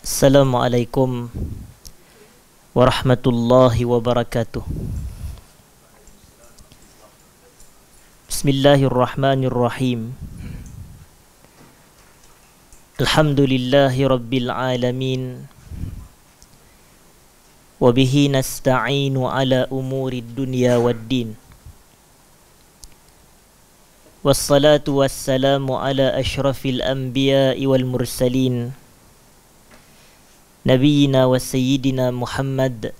Assalamualaikum warahmatullahi wabarakatuh. Bismillahirrahmanirrahim. Alhamdulillahi rabbil alamin. Wabihi nasta'inu ala umuri dunya waddin. Wassalatu wassalamu ala ashrafil anbiya'i wal mursalin, Nabiyyina wa Sayyidina Muhammad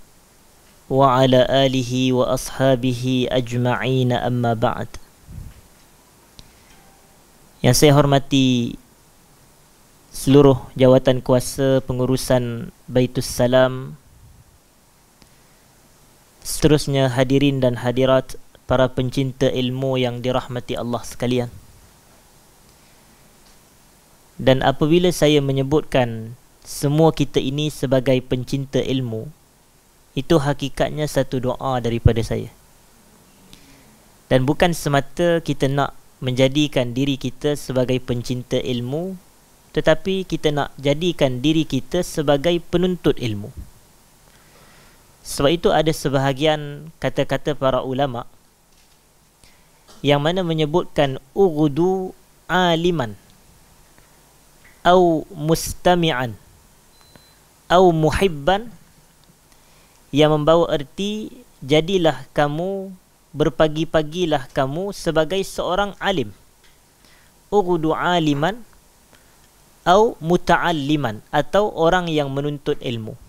wa ala alihi wa ashabihi ajma'ina, amma ba'd. Yang saya hormati seluruh jawatan kuasa pengurusan Baitus Salam, seterusnya hadirin dan hadirat, para pencinta ilmu yang dirahmati Allah sekalian. Dan apabila saya menyebutkan semua kita ini sebagai pencinta ilmu, itu hakikatnya satu doa daripada saya. Dan bukan semata kita nak menjadikan diri kita sebagai pencinta ilmu, tetapi kita nak jadikan diri kita sebagai penuntut ilmu. Sebab itu ada sebahagian kata-kata para ulama yang mana menyebutkan ughdu aliman au mustami'an au muhibban, yang membawa erti jadilah kamu, berpagi-pagilah kamu sebagai seorang alim. Ughdu aliman au muta'alliman, atau orang yang menuntut ilmu.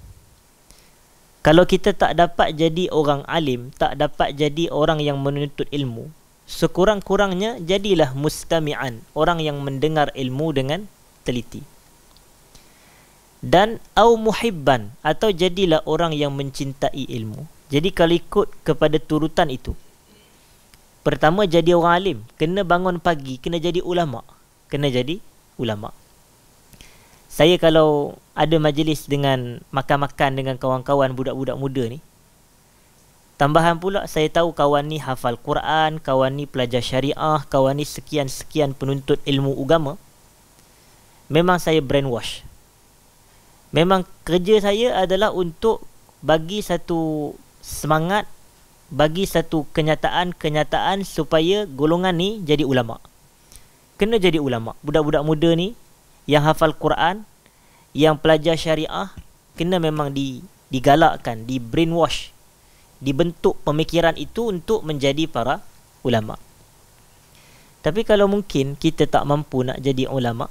Kalau kita tak dapat jadi orang alim, tak dapat jadi orang yang menuntut ilmu, sekurang-kurangnya jadilah mustami'an, orang yang mendengar ilmu dengan teliti. Dan au muhibban, atau jadilah orang yang mencintai ilmu. Jadi kalau ikut kepada turutan itu, pertama jadi orang alim, kena bangun pagi, kena jadi ulama. Kena jadi ulama. Saya kalau ada majlis dengan makan-makan dengan kawan-kawan budak-budak muda ni, tambahan pula saya tahu kawan ni hafal Quran, kawan ni pelajar syariah, kawan ni sekian-sekian penuntut ilmu agama. Memang saya brainwash. Memang kerja saya adalah untuk bagi satu semangat, bagi satu kenyataan supaya golongan ni jadi ulama. Kena jadi ulama. Budak-budak muda ni yang hafal Quran, yang pelajar syariah, kena memang digalakkan, di brainwash, dibentuk pemikiran itu untuk menjadi para ulama. Tapi kalau mungkin kita tak mampu nak jadi ulama,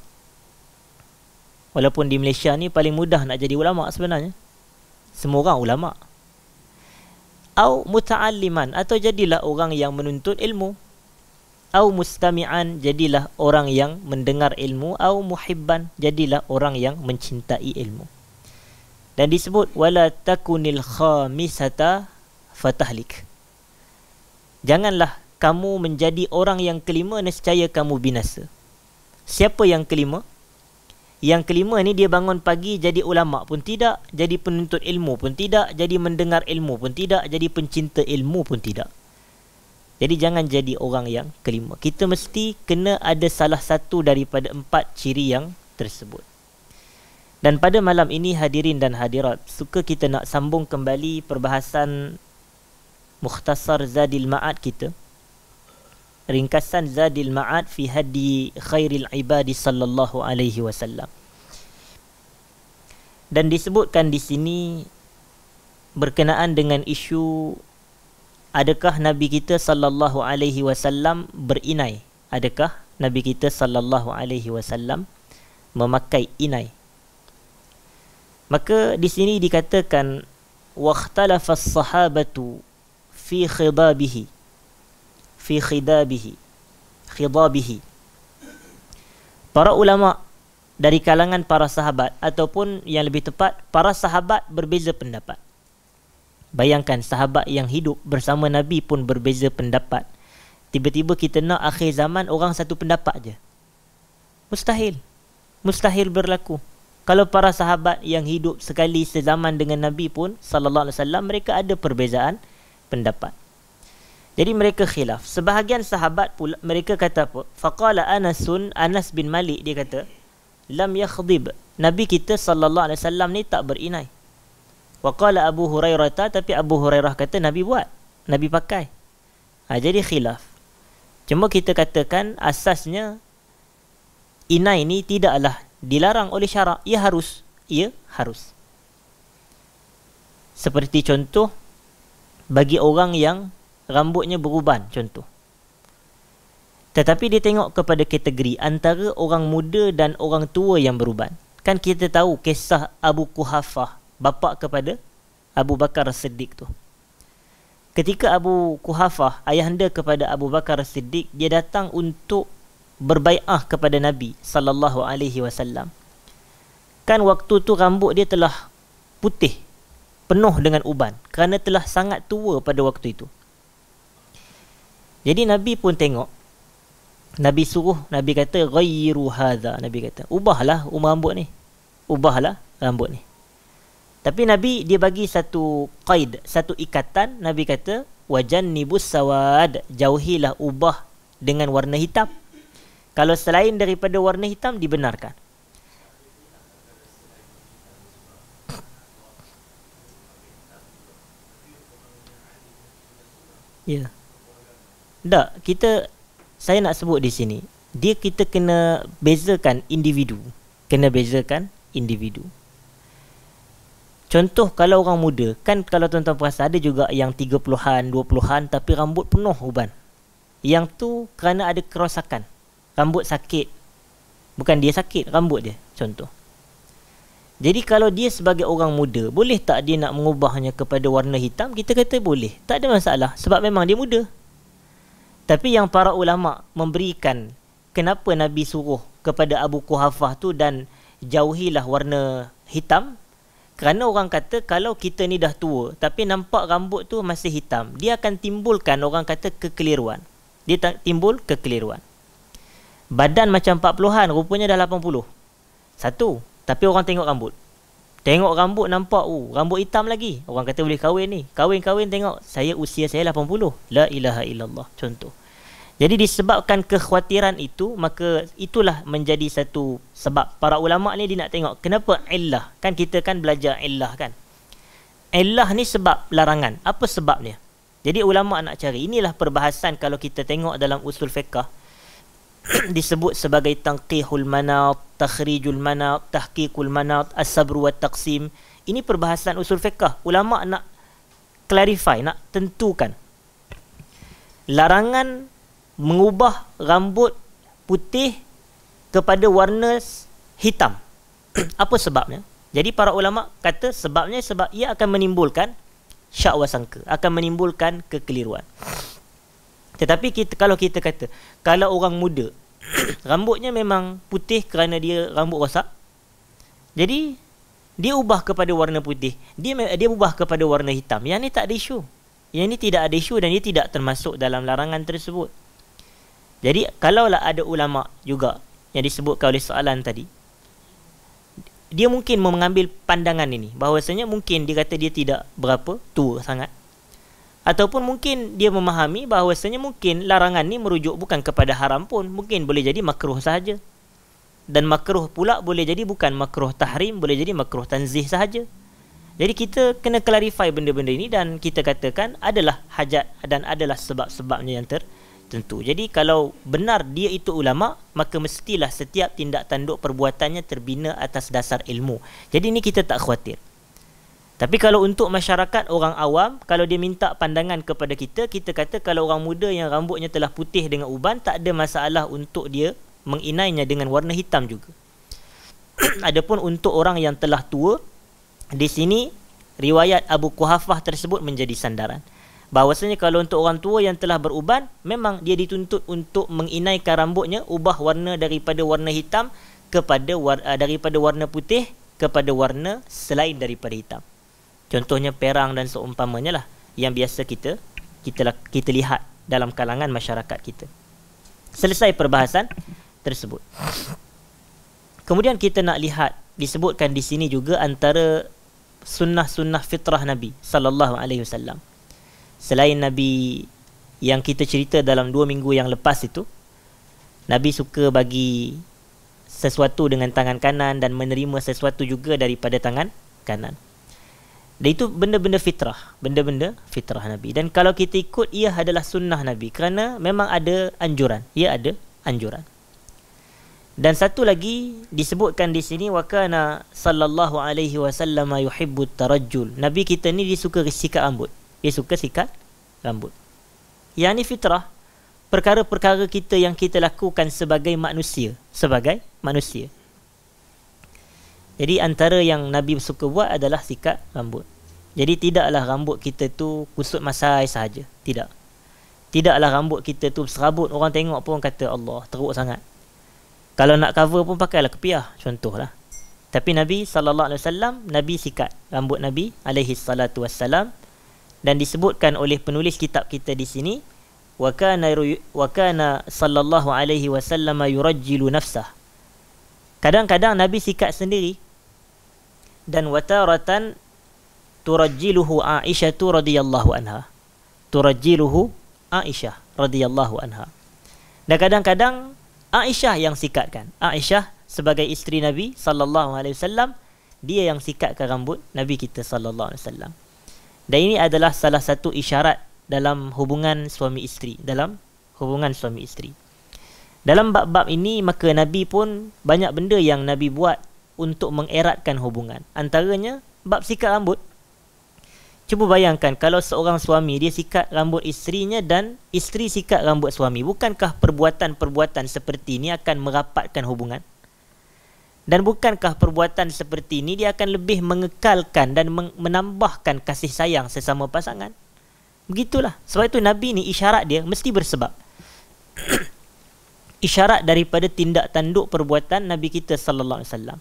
walaupun di Malaysia ni paling mudah nak jadi ulama sebenarnya, semua orang ulama. Au muta'alliman, atau jadilah orang yang menuntut ilmu. Au mustami'an, jadilah orang yang mendengar ilmu. Au muhibban, jadilah orang yang mencintai ilmu. Dan disebut wala takunil khamisata fatahlik. Janganlah kamu menjadi orang yang kelima, nescaya kamu binasa. Siapa yang kelima? Yang kelima ni dia bangun pagi jadi ulama pun tidak, jadi penuntut ilmu pun tidak, jadi mendengar ilmu pun tidak, jadi pencinta ilmu pun tidak. Jadi jangan jadi orang yang kelima. Kita mesti kena ada salah satu daripada 4 ciri yang tersebut. Dan pada malam ini hadirin dan hadirat, suka kita nak sambung kembali perbahasan Mukhtasar Zadil Ma'ad kita. Ringkasan Zadil Ma'ad fi hadi khairil ibadi sallallahu alaihi wasallam. Dan disebutkan di sini berkenaan dengan isu adakah Nabi kita sallallahu alaihi wasallam berinai? Adakah Nabi kita sallallahu alaihi wasallam memakai inai? Maka di sini dikatakan waqtalafa as-sahabatu fi khidabihi, fi khidabihi. Para ulama dari kalangan para sahabat, ataupun yang lebih tepat, para sahabat berbeza pendapat. Bayangkan, sahabat yang hidup bersama Nabi pun berbeza pendapat. Tiba-tiba kita nak akhir zaman orang satu pendapat je. Mustahil. Mustahil berlaku. Kalau para sahabat yang hidup sekali sezaman dengan Nabi pun sallallahu alaihi wasallam, mereka ada perbezaan pendapat. Jadi mereka khilaf. Sebahagian sahabat pula mereka kata apa? Faqala Anasun, Anas bin Malik dia kata, lam yakhdib. Nabi kita sallallahu alaihi wasallam ni tak berinai. Wa qala Abu Hurairah, tapi Abu Hurairah kata Nabi buat, Nabi pakai. Jadi khilaf. Cuma kita katakan asasnya inai ni tidaklah dilarang oleh syarak, ia harus. Seperti contoh bagi orang yang rambutnya beruban contoh. Tetapi dia tengok kepada kategori antara orang muda dan orang tua yang beruban. Kan kita tahu kisah Abu Quhafah, bapa kepada Abu Bakar As-Siddiq tu. Ketika Abu Quhafah, ayahanda kepada Abu Bakar As-Siddiq, dia datang untuk berbai'ah kepada Nabi sallallahu alaihi wasallam. Kan waktu tu rambut dia telah putih, penuh dengan uban kerana telah sangat tua pada waktu itu. Jadi Nabi pun tengok, Nabi suruh, Nabi kata ghayyiru hadha, Nabi kata ubahlah rambut ni, ubahlah rambut ni. Tapi Nabi dia bagi satu qaid, satu ikatan. Nabi kata wajannibus sawad, jauhilah ubah dengan warna hitam. Kalau selain daripada warna hitam dibenarkan. Ya. Tak, saya nak sebut di sini, kita kena bezakan individu. Kena bezakan individu. Contoh kalau orang muda, kan kalau tuan-tuan perasan ada juga yang 30-an, 20-an tapi rambut penuh uban. Yang tu kerana ada kerosakan. Rambut sakit. Bukan dia sakit, rambut dia. Contoh. Jadi kalau dia sebagai orang muda, boleh tak dia nak mengubahnya kepada warna hitam? Kita kata boleh. Tak ada masalah. Sebab memang dia muda. Tapi yang para ulama memberikan kenapa Nabi suruh kepada Abu Quhafah tu dan jauhilah warna hitam, kerana orang kata kalau kita ni dah tua tapi nampak rambut tu masih hitam, dia akan timbulkan, orang kata, kekeliruan. Dia timbul kekeliruan. Badan macam 40-an, rupanya dah 80. Satu, tapi orang tengok rambut. Tengok rambut nampak, rambut hitam lagi. Orang kata boleh kahwin ni. Kahwin tengok, usia saya 80. La ilaha illallah. Contoh. Jadi disebabkan kekhawatiran itu, maka itulah menjadi satu sebab. Para ulama' ni dia nak tengok, kenapa illah? Kan kita kan belajar illah kan. Illah ni sebab larangan. Apa sebabnya? Jadi ulama' nak cari. Inilah perbahasan kalau kita tengok dalam usul fiqh. Disebut sebagai tanqihul manat, takhrijul manat, tahqiqul manat, as-sabr wa taqsim. Ini perbahasan usul fiqh. Ulama' nak clarify, nak tentukan. Larangan mengubah rambut putih kepada warna hitam. Apa sebabnya? Jadi para ulama' kata sebabnya sebab ia akan menimbulkan syak wa sangka, akan menimbulkan kekeliruan. Tetapi kalau kita kata, kalau orang muda rambutnya memang putih kerana dia rambut rosak, jadi dia ubah kepada warna putih, dia ubah kepada warna hitam, yang ni tak ada isu. Yang ni tidak ada isu dan dia tidak termasuk dalam larangan tersebut. Jadi kalaulah ada ulama' juga yang disebutkan oleh soalan tadi, dia mungkin mengambil pandangan ini, bahawasanya mungkin dia kata dia tidak berapa tua sangat, ataupun mungkin dia memahami bahawasanya mungkin larangan ni merujuk bukan kepada haram pun, mungkin boleh jadi makruh sahaja. Dan makruh pula boleh jadi bukan makruh tahrim, boleh jadi makruh tanzih sahaja. Jadi kita kena clarify benda-benda ini dan kita katakan adalah hajat dan adalah sebab-sebabnya yang tertentu. Jadi kalau benar dia itu ulama', maka mestilah setiap tindak tanduk perbuatannya terbina atas dasar ilmu. Jadi ini kita tak khawatir. Tapi kalau untuk masyarakat, orang awam, kalau dia minta pandangan kepada kita, kita kata kalau orang muda yang rambutnya telah putih dengan uban, tak ada masalah untuk dia menginainya dengan warna hitam juga. Adapun untuk orang yang telah tua, di sini riwayat Abu Quhafah tersebut menjadi sandaran. Bahawasanya kalau untuk orang tua yang telah beruban, memang dia dituntut untuk menginaikan rambutnya, ubah warna daripada warna hitam kepada daripada warna putih kepada warna selain daripada hitam. Contohnya perang dan seumpamanya lah yang biasa kita lihat dalam kalangan masyarakat kita. Selesai perbahasan tersebut. Kemudian kita nak lihat, disebutkan di sini juga antara sunnah-sunnah fitrah Nabi sallallahu alaihi wasallam. Selain Nabi yang kita cerita dalam 2 minggu yang lepas itu, Nabi suka bagi sesuatu dengan tangan kanan dan menerima sesuatu juga daripada tangan kanan. Dan itu benda-benda fitrah, benda-benda fitrah Nabi. Dan kalau kita ikut, ia adalah sunnah Nabi, kerana memang ada anjuran, ia ada anjuran. Dan satu lagi disebutkan di sini, wa kana sallallahu alaihi wasallam yuhibbut tarajjul. Nabi kita ni dia suka sikat rambut. Dia suka sikat rambut. Yang ni fitrah, perkara-perkara kita yang kita lakukan sebagai manusia, sebagai manusia. Jadi antara yang Nabi suka buat adalah sikat rambut. Jadi tidaklah rambut kita tu kusut masai sahaja. Tidak. Tidaklah rambut kita tu serabut, orang tengok pun kata Allah teruk sangat. Kalau nak cover pun pakailah kepiah, contohlah. Tapi Nabi SAW, Nabi sikat rambut Nabi SAW. Dan disebutkan oleh penulis kitab kita di sini, wa kana sallallahu alaihi wasallam yurajjilu nafsah. Kadang-kadang Nabi sikat sendiri. Dan wataratan turajjiluhu Aisyah radhiyallahu anha. Turajjiluhu Aisyah radhiyallahu anha. Dan kadang-kadang Aisyah yang sikatkan. Aisyah sebagai isteri Nabi sallallahu alaihi wasallam, dia yang sikatkan rambut Nabi kita sallallahu alaihi wasallam. Dan ini adalah salah satu isyarat dalam hubungan suami isteri, dalam hubungan suami isteri. Dalam bab-bab ini, maka Nabi pun banyak benda yang Nabi buat untuk mengeratkan hubungan. Antaranya bab sikat rambut. Cuba bayangkan kalau seorang suami dia sikat rambut isterinya dan isteri sikat rambut suami. Bukankah perbuatan-perbuatan seperti ini akan merapatkan hubungan? Dan bukankah perbuatan seperti ini dia akan lebih mengekalkan dan menambahkan kasih sayang sesama pasangan? Begitulah. Sebab itu Nabi ni isyarat dia mesti bersebab. Isyarat daripada tindak tanduk perbuatan Nabi kita sallallahu alaihi wasallam.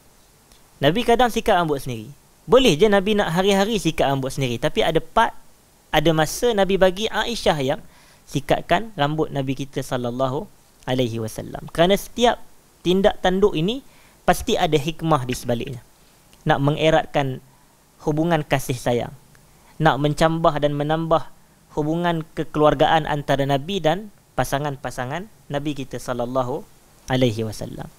Nabi kadang sikat rambut sendiri. Boleh je Nabi nak hari-hari sikat rambut sendiri, tapi ada masa Nabi bagi Aisyah yang sikatkan rambut Nabi kita sallallahu alaihi wasallam. Kerana setiap tindak tanduk ini pasti ada hikmah di sebaliknya. Nak mengeratkan hubungan kasih sayang, nak mencambah dan menambah hubungan kekeluargaan antara Nabi dan pasangan-pasangan Nabi kita sallallahu alaihi wasallam.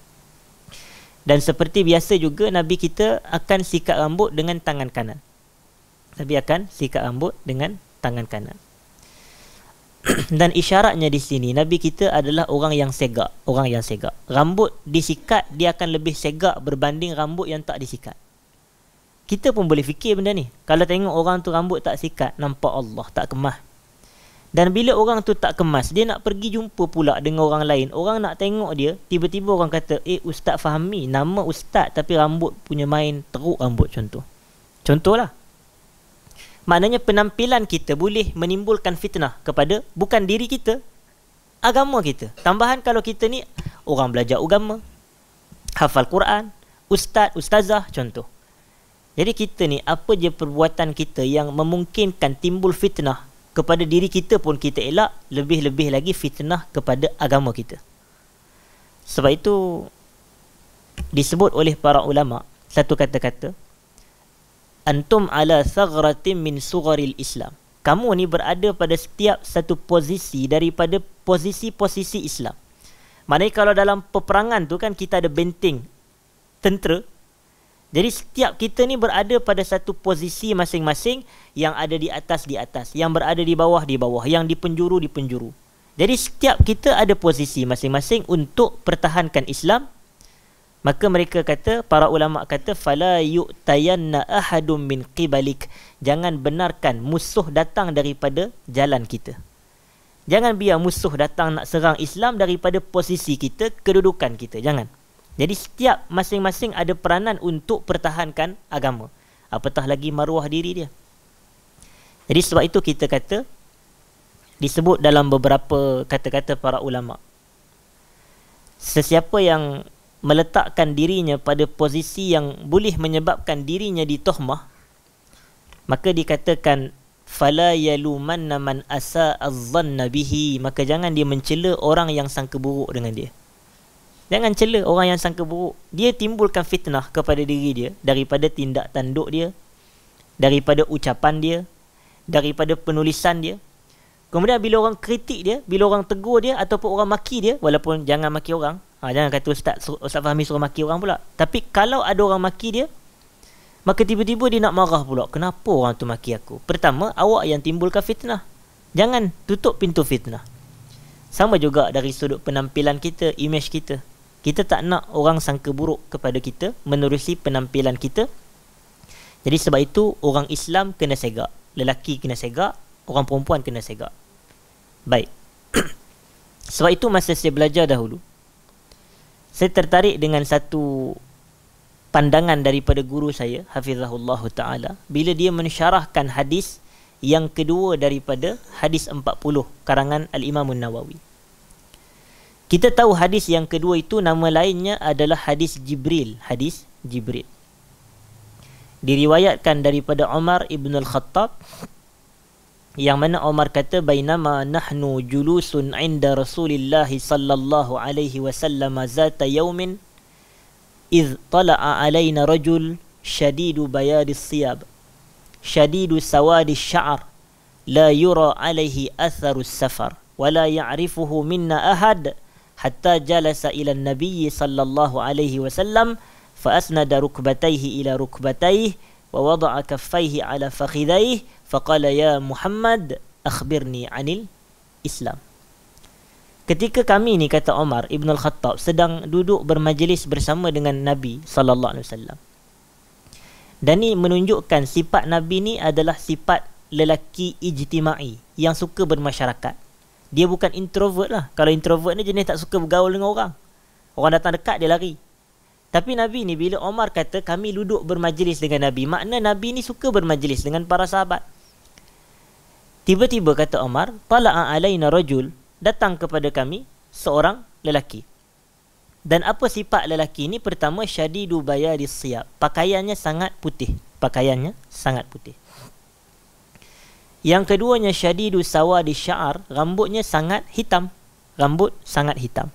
Dan seperti biasa juga Nabi kita akan sikat rambut dengan tangan kanan. Nabi akan sikat rambut dengan tangan kanan. Dan isyaratnya di sini, Nabi kita adalah orang yang segak, orang yang segak. Rambut disikat, dia akan lebih segak berbanding rambut yang tak disikat. Kita pun boleh fikir benda ni. Kalau tengok orang tu rambut tak sikat, nampak Allah tak kemas. Dan bila orang tu tak kemas, dia nak pergi jumpa pula dengan orang lain. Orang nak tengok dia, tiba-tiba orang kata, Ustaz Fahmi, nama Ustaz tapi rambut punya main teruk rambut, contoh. Contohlah. Maknanya penampilan kita boleh menimbulkan fitnah kepada bukan diri kita, agama kita. Tambahan kalau kita ni orang belajar agama, hafal Quran, ustaz, ustazah, contoh. Jadi kita ni, apa je perbuatan kita yang memungkinkan timbul fitnah kepada diri kita pun kita elak, lebih-lebih lagi fitnah kepada agama kita. Sebab itu disebut oleh para ulama satu kata-kata, antum ala saghratin min sugharil Islam. Kamu ni berada pada setiap satu posisi daripada posisi-posisi Islam. Maknanya kalau dalam peperangan tu kan kita ada benteng tentera. Jadi setiap kita ni berada pada satu posisi masing-masing, yang ada di atas, yang berada di bawah, yang di penjuru. Jadi setiap kita ada posisi masing-masing untuk pertahankan Islam. Maka mereka kata, para ulama kata, fala yu'tayanna ahadum min qibalik. Jangan benarkan musuh datang daripada jalan kita. Jangan biar musuh datang nak serang Islam daripada posisi kita, kedudukan kita. Jangan. Jadi setiap masing-masing ada peranan untuk pertahankan agama, apatah lagi maruah diri dia. Jadi sebab itu kita kata, disebut dalam beberapa kata-kata para ulama, sesiapa yang meletakkan dirinya pada posisi yang boleh menyebabkan dirinya ditohmah, maka dikatakan fala yalumanna man asa'a adh-dhanna bihi, maka jangan dia mencela orang yang sangka buruk dengan dia. Jangan cela orang yang sangka buruk. Dia timbulkan fitnah kepada diri dia daripada tindak tanduk dia, daripada ucapan dia, daripada penulisan dia. Kemudian bila orang kritik dia, bila orang tegur dia ataupun orang maki dia, walaupun jangan maki orang, Jangan kata Ustaz Fahmi suruh maki orang pula. Tapi kalau ada orang maki dia, maka tiba-tiba dia nak marah pula. Kenapa orang tu maki aku? Pertama, awak yang timbulkan fitnah. Jangan tutup pintu fitnah. Sama juga dari sudut penampilan kita, image kita. Kita tak nak orang sangka buruk kepada kita menerusi penampilan kita. Jadi sebab itu orang Islam kena segak. Lelaki kena segak, orang perempuan kena segak. Baik. Sebab itu masa saya belajar dahulu, saya tertarik dengan satu pandangan daripada guru saya, Hafizahullah Ta'ala, bila dia mensyarahkan hadis yang kedua daripada hadis 40 karangan Al-Imam Nawawi. Kita tahu hadis yang kedua itu nama lainnya adalah hadis Jibril. Hadis Jibril diriwayatkan daripada Umar ibn al-Khattab, yang mana Umar kata, bainama nahnu julusun inda Rasulillah sallallahu alaihi wasallam zata yawmin idh tala'a alaina rajul shadidu bayadis siyab shadidu sawadis sya'ar la yura alaihi atharus safar wa la ya'rifuhu minna ahad hatta jalasa ila an-nabiy sallallahu alaihi wasallam fa asnada rukbatayhi ila rukbatayhi wa wada'a kaffayhi ala fakhidayhi faqala ya Muhammad akhbirni anil Islam. Ketika kami ni, kata Umar ibn al-Khattab, sedang duduk bermajlis bersama dengan Nabi sallallahu alaihi wasallam. Dan ni menunjukkan sifat Nabi ni adalah sifat lelaki ijtimai yang suka bermasyarakat. Dia bukan introvert lah. Kalau introvert ni jenis tak suka bergaul dengan orang. Orang datang dekat dia lari. Tapi Nabi ni, bila Umar kata kami duduk bermajlis dengan Nabi, makna Nabi ni suka bermajlis dengan para sahabat. Tiba-tiba kata Umar, tala'a alaina rajul, datang kepada kami seorang lelaki. Dan apa sifat lelaki ni? Pertama, syadidu bayadis siyab, pakaiannya sangat putih. Pakaiannya sangat putih. Yang keduanya, syadidu sawadis sya'ar, rambutnya sangat hitam. Rambut sangat hitam.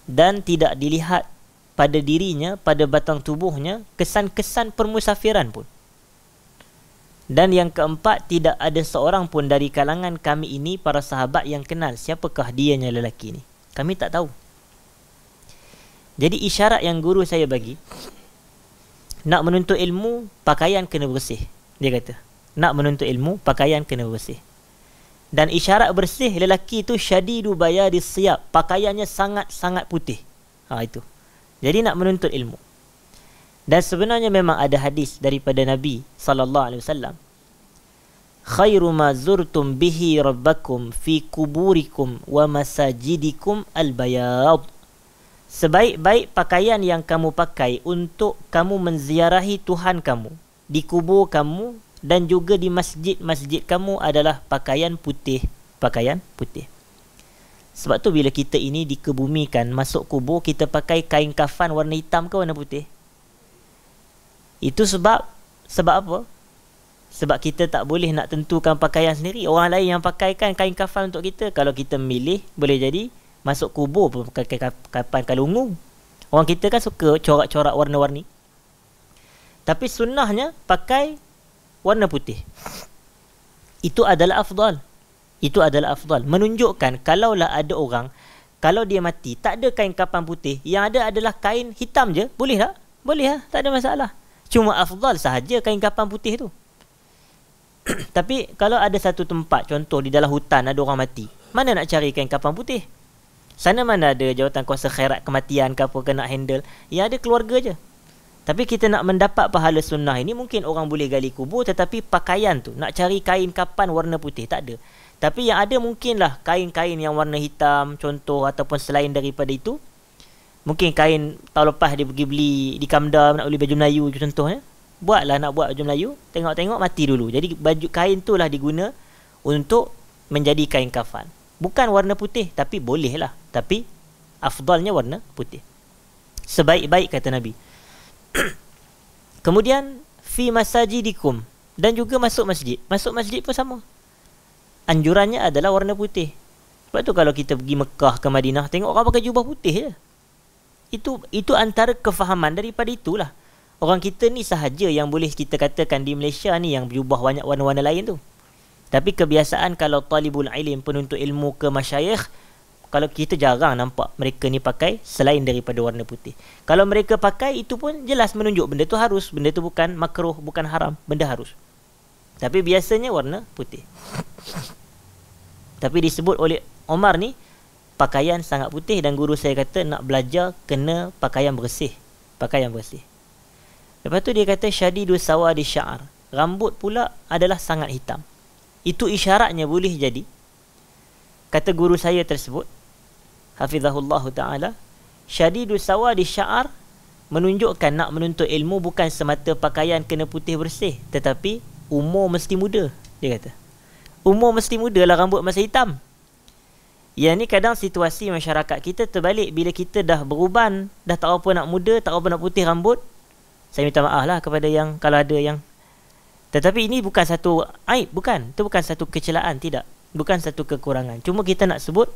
Dan tidak dilihat pada dirinya, pada batang tubuhnya, kesan-kesan permusafiran pun. Dan yang keempat, tidak ada seorang pun dari kalangan kami ini, para sahabat, yang kenal siapakah dianya lelaki ni. Kami tak tahu. Jadi isyarat yang guru saya bagi, nak menuntut ilmu, pakaian kena bersih. Dia kata, nak menuntut ilmu, pakaian kena bersih. Dan isyarat bersih lelaki itu syadidu bayadis siyab, pakaiannya sangat-sangat putih. Itu. Jadi nak menuntut ilmu. Dan sebenarnya memang ada hadis daripada Nabi sallallahu alaihi wasallam, khairu ma zurtum bihi rabbakum fi kuburikum wa masajidikum al-bayad. Sebaik-baik pakaian yang kamu pakai untuk kamu menziarahi Tuhan kamu di kubur kamu dan juga di masjid-masjid kamu adalah pakaian putih. Pakaian putih. Sebab tu bila kita ini dikebumikan, masuk kubur, kita pakai kain kafan warna hitam ke warna putih? Itu sebab apa? Sebab kita tak boleh nak tentukan pakaian sendiri. Orang lain yang pakaikan kain kafan untuk kita. Kalau kita milih, boleh jadi masuk kubur pun pakai kafan kalungu. Orang kita kan suka corak-corak warna-warni. Tapi sunnahnya pakai warna putih. Itu adalah afdal. Itu adalah afdal. Menunjukkan kalaulah ada orang, kalau dia mati tak ada kain kafan putih, yang ada adalah kain hitam je, boleh tak? Boleh lah, tak ada masalah. Cuma afdal sahaja kain kafan putih tu. Tapi kalau ada satu tempat, contoh di dalam hutan ada orang mati, mana nak cari kain kafan putih? Sana mana ada jawatan kuasa khairat kematian ke apa ke nak handle? Yang ada keluarga je. Tapi kita nak mendapat pahala sunnah ini, mungkin orang boleh gali kubur, tetapi pakaian tu, nak cari kain kapan warna putih, tak ada. Tapi yang ada mungkinlah kain-kain yang warna hitam, contoh, ataupun selain daripada itu. Mungkin kain tahun lepas dia pergi beli di Kamda, nak beli baju Melayu contohnya. Buatlah, nak buat baju Melayu, tengok-tengok mati dulu. Jadi baju kain tu lah diguna untuk menjadi kain kafan. Bukan warna putih, tapi boleh lah. Tapi afdalnya warna putih. Sebaik-baik kata Nabi. Kemudian fi masajidikum, dan juga masuk masjid. Masuk masjid pun sama. Anjurannya adalah warna putih. Sebab tu kalau kita pergi Mekah ke Madinah, tengok orang pakai jubah putih je. Itu antara kefahaman daripada itulah. Orang kita ni sahaja yang boleh kita katakan di Malaysia ni yang berjubah banyak warna-warna lain tu. Tapi kebiasaan kalau talibul ilm, penuntut ilmu ke masyayikh, kalau kita jarang nampak mereka ni pakai selain daripada warna putih. Kalau mereka pakai, itu pun jelas menunjuk benda tu harus, benda tu bukan makruh, bukan haram, benda harus. Tapi biasanya warna putih. Tapi disebut oleh Omar ni pakaian sangat putih, dan guru saya kata nak belajar kena pakaian bersih. Pakaian bersih. Lepas tu dia kata syadidu sawadi sya'ar. Rambut pula adalah sangat hitam. Itu isyaratnya boleh jadi, kata guru saya tersebut, hafizahullah ta'ala, syadidu sawadi sya'ar menunjukkan nak menuntut ilmu bukan semata pakaian kena putih bersih, tetapi umur mesti muda. Dia kata umur mesti muda lah rambut masih hitam. Yang ni kadang situasi masyarakat kita terbalik. Bila kita dah beruban, dah tak apa nak muda, tak apa nak putih rambut, saya minta maaf lah kepada yang, kalau ada yang, tetapi ini bukan satu aib, bukan, itu bukan satu kecelaan, tidak, bukan satu kekurangan. Cuma kita nak sebut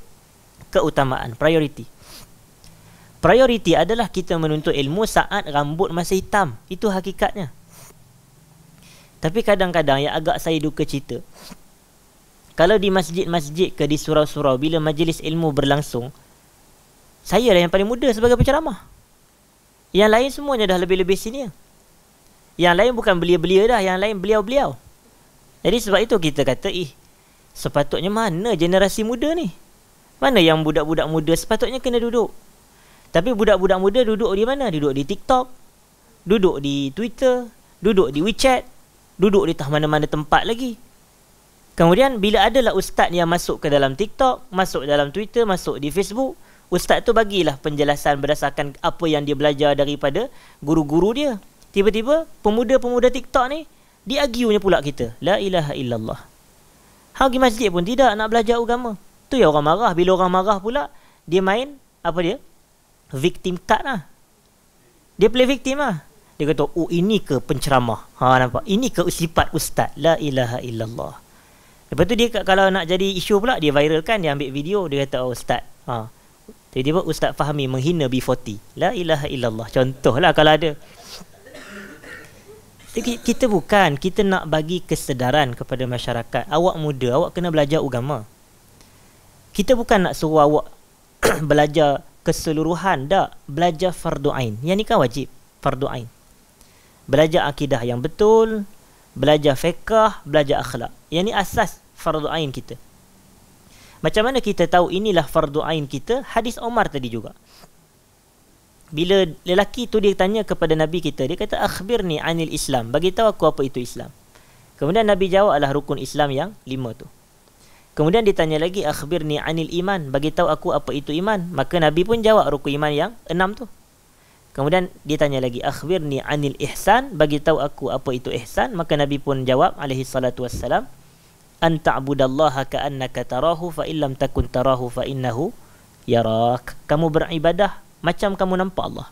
keutamaan, priority. Priority adalah kita menuntut ilmu saat rambut masih hitam. Itu hakikatnya. Tapi kadang-kadang yang agak saya duka cita, kalau di masjid-masjid ke di surau-surau, bila majlis ilmu berlangsung, saya lah yang paling muda sebagai penceramah. Yang lain semuanya dah lebih-lebih senior. Yang lain bukan belia-belia dah, yang lain beliau-beliau. Jadi sebab itu kita kata, sepatutnya mana generasi muda ni? Mana yang budak-budak muda sepatutnya kena duduk? Tapi budak-budak muda duduk di mana? Duduk di TikTok, duduk di Twitter, duduk di WeChat, duduk di mana-mana tempat lagi. Kemudian bila adalah ustaz yang masuk ke dalam TikTok, masuk dalam Twitter, masuk di Facebook, ustaz tu bagilah penjelasan berdasarkan apa yang dia belajar daripada guru-guru dia. Tiba-tiba pemuda-pemuda TikTok ni diagiunya pula kita. La ilaha illallah. Pergi masjid pun tidak nak belajar agama. Tu yang orang marah. Bila orang marah pula, dia main apa dia? Victim card lah. Dia play victim lah. Dia kata, oh ini ke penceramah? Nampak? Ini ke sifat ustaz? La ilaha illallah. Lepas tu dia kalau nak jadi isu pula, dia viralkan, dia ambil video, dia kata, oh ustaz. Tiba-tiba Ustaz Fahmi menghina B40. La ilaha illallah. Contohlah kalau ada. Kita bukan, kita nak bagi kesedaran kepada masyarakat. Awak muda, awak kena belajar agama. Kita bukan nak suruh awak belajar keseluruhan, tak. Belajar fardu ain. Yang ni kan wajib, fardu ain. Belajar akidah yang betul, belajar fiqh, belajar akhlak. Yang ni asas fardu ain kita. Macam mana kita tahu inilah fardu ain kita? Hadis Omar tadi juga. Bila lelaki tu dia tanya kepada Nabi kita, dia kata, akhbirni anil Islam. Bagi tahu aku apa itu Islam. Kemudian Nabi jawab adalah rukun Islam yang 5 tu. Kemudian ditanya lagi, akhbirni anil iman. Bagi tahu aku apa itu iman. Maka Nabi pun jawab rukun iman yang 6 tu. Kemudian ditanya lagi, akhbirni anil ihsan. Bagi tahu aku apa itu ihsan. Maka Nabi pun jawab alaihi salatu wassalam, an ta'budallaha ka'annaka tarahu fa illam takun tarahu fa innahu yarak. Kamu beribadah macam kamu nampak Allah.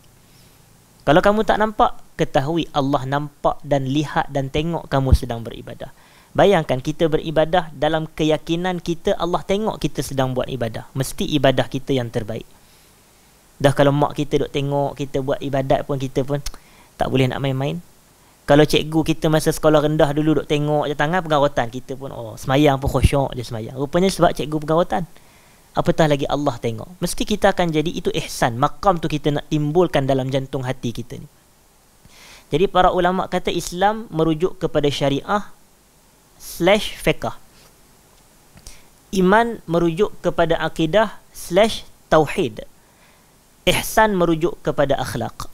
Kalau kamu tak nampak, ketahui Allah nampak dan lihat dan tengok kamu sedang beribadah. Bayangkan kita beribadah dalam keyakinan kita Allah tengok kita sedang buat ibadah. Mesti ibadah kita yang terbaik. Dah kalau mak kita duk tengok kita buat ibadat pun, kita pun tak boleh nak main-main. Kalau cikgu kita masa sekolah rendah dulu duk tengok je tangan pengarutan, kita pun semayang pun khusyuk je semayang. Rupanya sebab cikgu pengarutan. Apatah lagi Allah tengok. Mesti kita akan jadi itu ihsan. Maqam tu kita nak timbulkan dalam jantung hati kita ni. Jadi para ulama kata Islam merujuk kepada syariah / fiqh. Iman merujuk kepada akidah / tauhid. Ihsan merujuk kepada akhlak.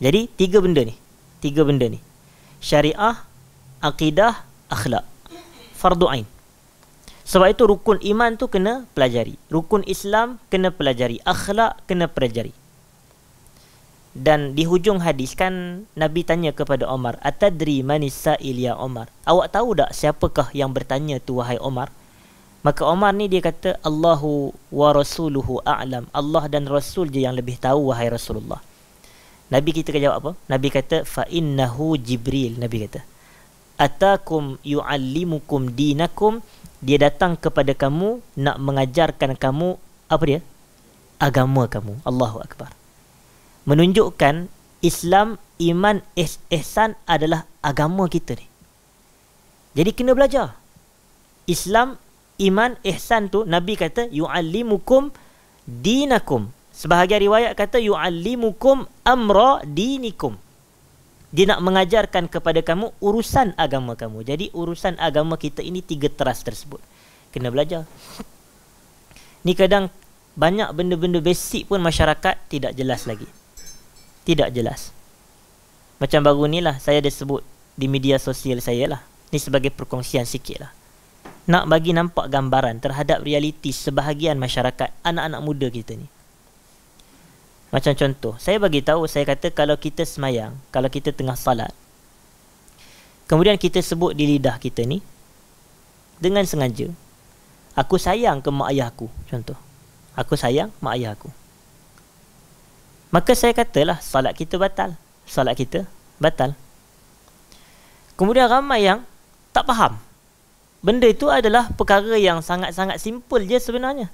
Jadi tiga benda ni. Syariah, akidah, akhlak. Fardu ain. Sebab itu rukun iman tu kena pelajari. Rukun Islam kena pelajari. Akhlak kena pelajari. Dan di hujung hadis kan Nabi tanya kepada Omar, atadri manis sa'il ya Omar? Awak tahu tak siapakah yang bertanya tu wahai Omar? Maka Omar ni dia kata, Allahu wa rasuluhu a'lam. Allah dan Rasul je yang lebih tahu wahai Rasulullah. Nabi kita jawab apa? Nabi kata, fa innahu Jibril. Nabi kata, atakum yu'allimukum dinakum. Dia datang kepada kamu nak mengajarkan kamu apa dia? Agama kamu. Allahu Akbar. Menunjukkan Islam, iman, ihsan adalah agama kita ni. Jadi kena belajar. Islam, iman, ihsan tu Nabi kata yu'allimukum dinakum. Sebahagian riwayat kata yu'allimukum amra dinikum. Dia nak mengajarkan kepada kamu urusan agama kamu. Jadi urusan agama kita ini 3 teras tersebut. Kena belajar. Ni kadang banyak benda-benda basic pun masyarakat tidak jelas lagi. Tidak jelas. Macam baru ni lah saya ada sebut di media sosial saya lah. Ni sebagai perkongsian sikit lah. Nak bagi nampak gambaran terhadap realiti sebahagian masyarakat, anak-anak muda kita ni. Macam contoh, saya bagi tahu, saya kata kalau kita semayang, kalau kita tengah salat, kemudian kita sebut di lidah kita ni dengan sengaja, aku sayang ke mak ayah aku, contoh. Aku sayang mak ayah aku. Maka saya katalah salat kita batal. Salat kita batal. Kemudian ramai yang tak faham. Benda itu adalah perkara yang sangat-sangat simple je sebenarnya.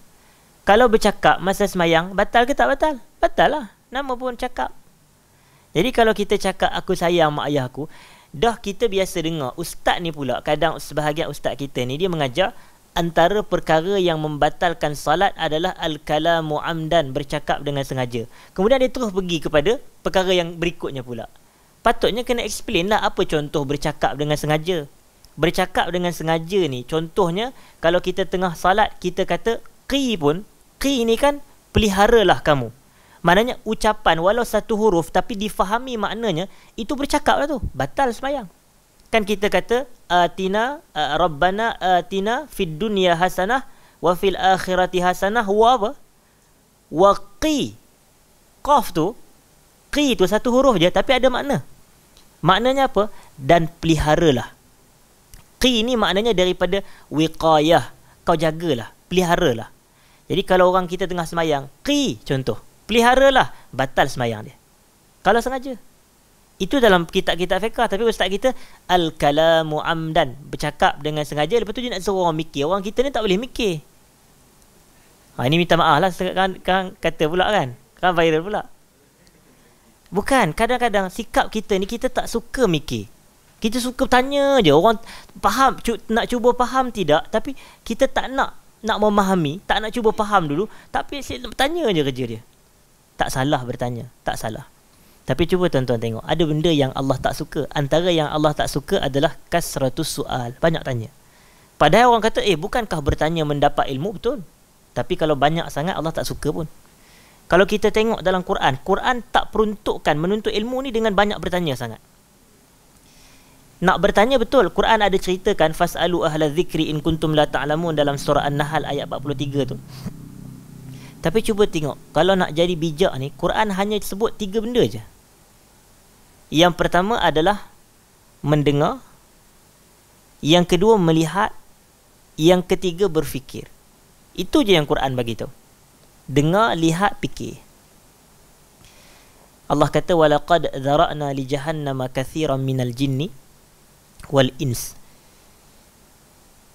Kalau bercakap masa semayang, batal ke tak batal? Batal lah. Nama pun cakap. Jadi kalau kita cakap aku sayang mak ayah aku, dah kita biasa dengar. Ustaz ni pula, kadang sebahagian ustaz kita ni, dia mengajar antara perkara yang membatalkan salat adalah al-kalamu amdan, bercakap dengan sengaja. Kemudian dia terus pergi kepada perkara yang berikutnya pula. Patutnya kena explain lah apa contoh bercakap dengan sengaja. Bercakap dengan sengaja ni, contohnya kalau kita tengah salat, kita kata qi pun, qi ni kan peliharalah kamu. Maknanya ucapan walau satu huruf tapi difahami maknanya, itu bercakap lah tu. Batal semayang. Kan kita kata atina rabbana atina fid dunya hasanah wa fil akhirati hasanah wa apa? Wa qi. Qaf tu, qi tu satu huruf je tapi ada makna. Maknanya apa? Dan peliharalah. Qi ni maknanya daripada wiqayah. Kau jagalah, peliharalah. Jadi kalau orang kita tengah semayang, qi contoh, peliharalah, batal semayang dia. Kalau sengaja. Itu dalam kitab-kitab fiqh. Tapi ustaz kita al-kalamu amdan, bercakap dengan sengaja. Lepas tu dia nak suruh orang mikir. Orang kita ni tak boleh mikir. Ini minta maaf lah kan kata pula kan. Kan viral pula. Bukan, kadang-kadang sikap kita ni kita tak suka mikir. Kita suka tanya je. Orang faham, nak cuba faham tidak. Tapi kita tak nak memahami, tak nak cuba faham dulu. Tapi tanya je kerja dia. Tak salah bertanya, tak salah. Tapi cuba tuan-tuan tengok, ada benda yang Allah tak suka. Antara yang Allah tak suka adalah kasratus soal, banyak tanya. Padahal orang kata, bukankah bertanya mendapat ilmu? Betul. Tapi kalau banyak sangat, Allah tak suka pun. Kalau kita tengok dalam Quran, Quran tak peruntukkan menuntut ilmu ni dengan banyak bertanya sangat. Nak bertanya betul, Quran ada ceritakan fasalu ahla dzikri in kuntum la ta'lamun dalam surah An-Nahl ayat 43 tu. Tapi cuba tengok, kalau nak jadi bijak ni, Quran hanya sebut 3 benda je. Yang pertama adalah mendengar, yang kedua melihat, yang ketiga berfikir. Itu je yang Quran bagi tahu. Dengar, lihat, fikir. Allah kata walaqad dzara'na li jahannama katsiran minal jinni wal ins.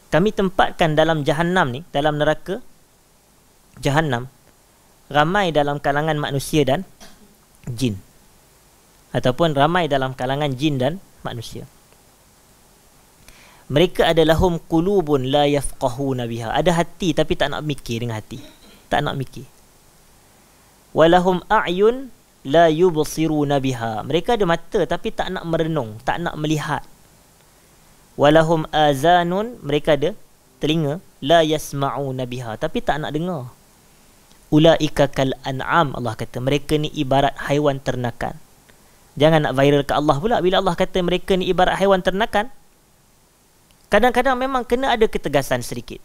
Kami tempatkan dalam Jahannam ni, dalam neraka Jahannam, ramai dalam kalangan manusia dan jin. Ataupun ramai dalam kalangan jin dan manusia. Mereka adalah hum qulubun la yafqahuna biha. Ada hati tapi tak nak mikir dengan hati. Tak nak mikir. Walahum a'yun la yubsiruna biha. Mereka ada mata tapi tak nak merenung, tak nak melihat. Walahum azanun, mereka ada telinga, la yasma'una biha, tapi tak nak dengar. Ulaika kal an'am, Allah kata mereka ni ibarat haiwan ternakan. Jangan nak viral ke Allah pula bila Allah kata mereka ni ibarat haiwan ternakan. Kadang-kadang memang kena ada ketegasan sedikit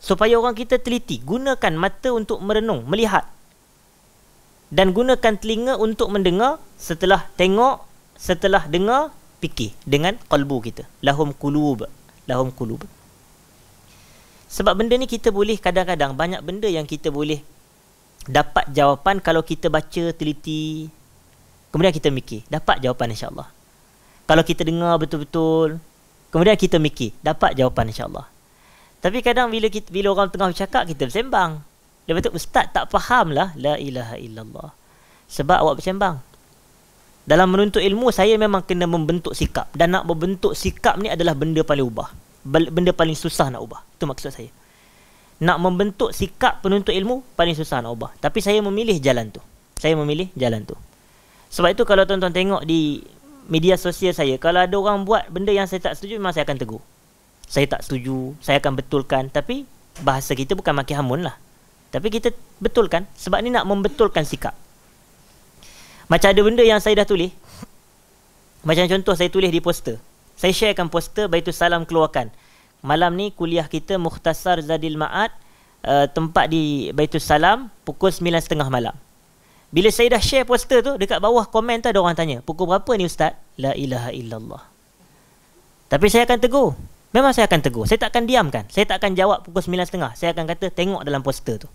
supaya orang kita teliti. Gunakan mata untuk merenung, melihat, dan gunakan telinga untuk mendengar. Setelah tengok, setelah dengar, fikir dengan qalbu kita. Lahum qulub, lahum qulub. Sebab benda ni kita boleh, kadang-kadang banyak benda yang kita boleh dapat jawapan kalau kita baca teliti, kemudian kita mikir, dapat jawapan insya-Allah. Kalau kita dengar betul-betul, kemudian kita mikir, dapat jawapan insya-Allah. Tapi kadang bila orang tengah bercakap, kita bersembang. Lepas tu ustaz tak faham lah, la ilaha illallah. Sebab awak bersembang. Dalam menuntut ilmu, saya memang kena membentuk sikap. Dan nak membentuk sikap ni adalah benda paling ubah. Benda paling susah nak ubah. Itu maksud saya. nak membentuk sikap penuntut ilmu paling susah nak ubah. Tapi saya memilih jalan tu. Sebab itu kalau tuan-tuan tengok di media sosial saya, kalau ada orang buat benda yang saya tak setuju, memang saya akan tegur. Saya tak setuju, saya akan betulkan. Tapi bahasa kita bukan maki hamun lah, tapi kita betulkan. Sebab ni nak membetulkan sikap. Macam ada benda yang saya dah tulis, macam contoh saya tulis di poster, saya sharekan poster Baitul Salam keluarkan, malam ni kuliah kita Mukhtasar Zadil Ma'ad, tempat di Baitul Salam pukul 9.30 malam. Bila saya dah share poster tu, dekat bawah komen tu ada orang tanya, pukul berapa ni ustaz? La ilaha illallah. Tapi saya akan tegur. Memang saya akan tegur. Saya tak akan diamkan. Saya tak akan jawab pukul 9.30. Saya akan kata, tengok dalam poster tu.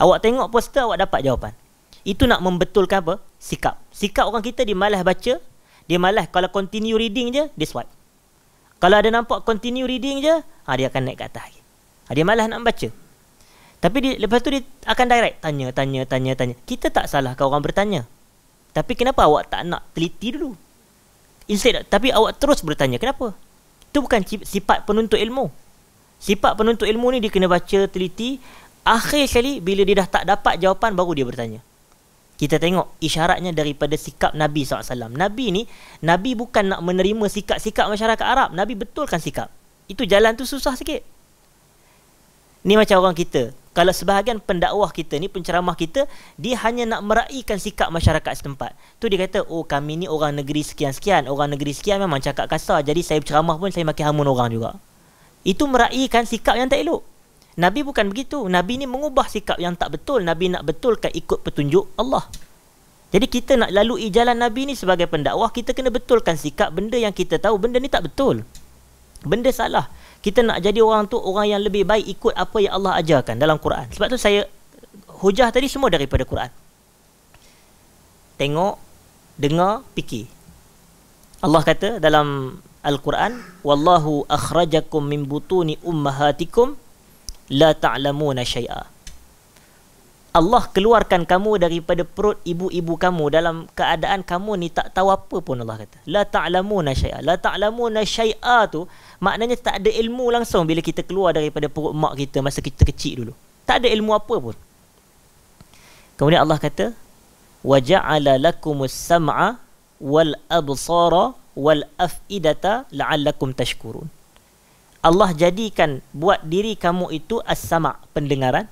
Awak tengok poster, awak dapat jawapan. Itu nak membetulkan apa? Sikap. Sikap orang kita, dia malas baca. Dia malas, kalau continue reading je, dia swipe. Kalau ada nampak continue reading je, dia akan naik ke atas. Dia malas nak baca. Tapi lepas tu dia akan direct, tanya. Kita tak salah kalau orang bertanya. Tapi kenapa awak tak nak teliti dulu? Tapi awak terus bertanya. Kenapa? Itu bukan sifat penuntut ilmu. Sifat penuntut ilmu ni dia kena baca, teliti. Akhir sekali bila dia dah tak dapat jawapan, baru dia bertanya. Kita tengok isyaratnya daripada sikap Nabi SAW. Nabi bukan nak menerima sikap-sikap masyarakat Arab. Nabi betulkan sikap. Itu jalan tu susah sikit. Ni macam orang kita. Kalau sebahagian pendakwah kita ni, penceramah kita, dia hanya nak meraihkan sikap masyarakat setempat. Tu dia kata, oh kami ni orang negeri sekian-sekian. Orang negeri sekian memang cakap kasar. Jadi saya berceramah pun saya maki hamun orang juga. Itu meraihkan sikap yang tak elok. Nabi bukan begitu. Nabi ni mengubah sikap yang tak betul. Nabi nak betulkan ikut petunjuk Allah. Jadi kita nak lalui jalan Nabi ni sebagai pendakwah, kita kena betulkan sikap benda yang kita tahu benda ni tak betul. Benda salah. Kita nak jadi orang tu, orang yang lebih baik ikut apa yang Allah ajarkan dalam Quran. Sebab tu saya hujah tadi semua daripada Quran. Tengok, dengar, fikir. Allah kata dalam Al-Quran, wallahu akhrajakum min butuni ummahatikum la ta'lamuna syai'a. Allah keluarkan kamu daripada perut ibu-ibu kamu dalam keadaan kamu ni tak tahu apa pun. Allah kata la ta'lamuna syai'a. La ta'lamuna syai'a tu maknanya tak ada ilmu langsung bila kita keluar daripada perut mak kita masa kita kecil dulu. Tak ada ilmu apa pun. Kemudian Allah kata wa ja'ala lakumus sam'a wal absara wal af'idata la'allakum tashkurun. Allah jadikan buat diri kamu itu as-sama', pendengaran,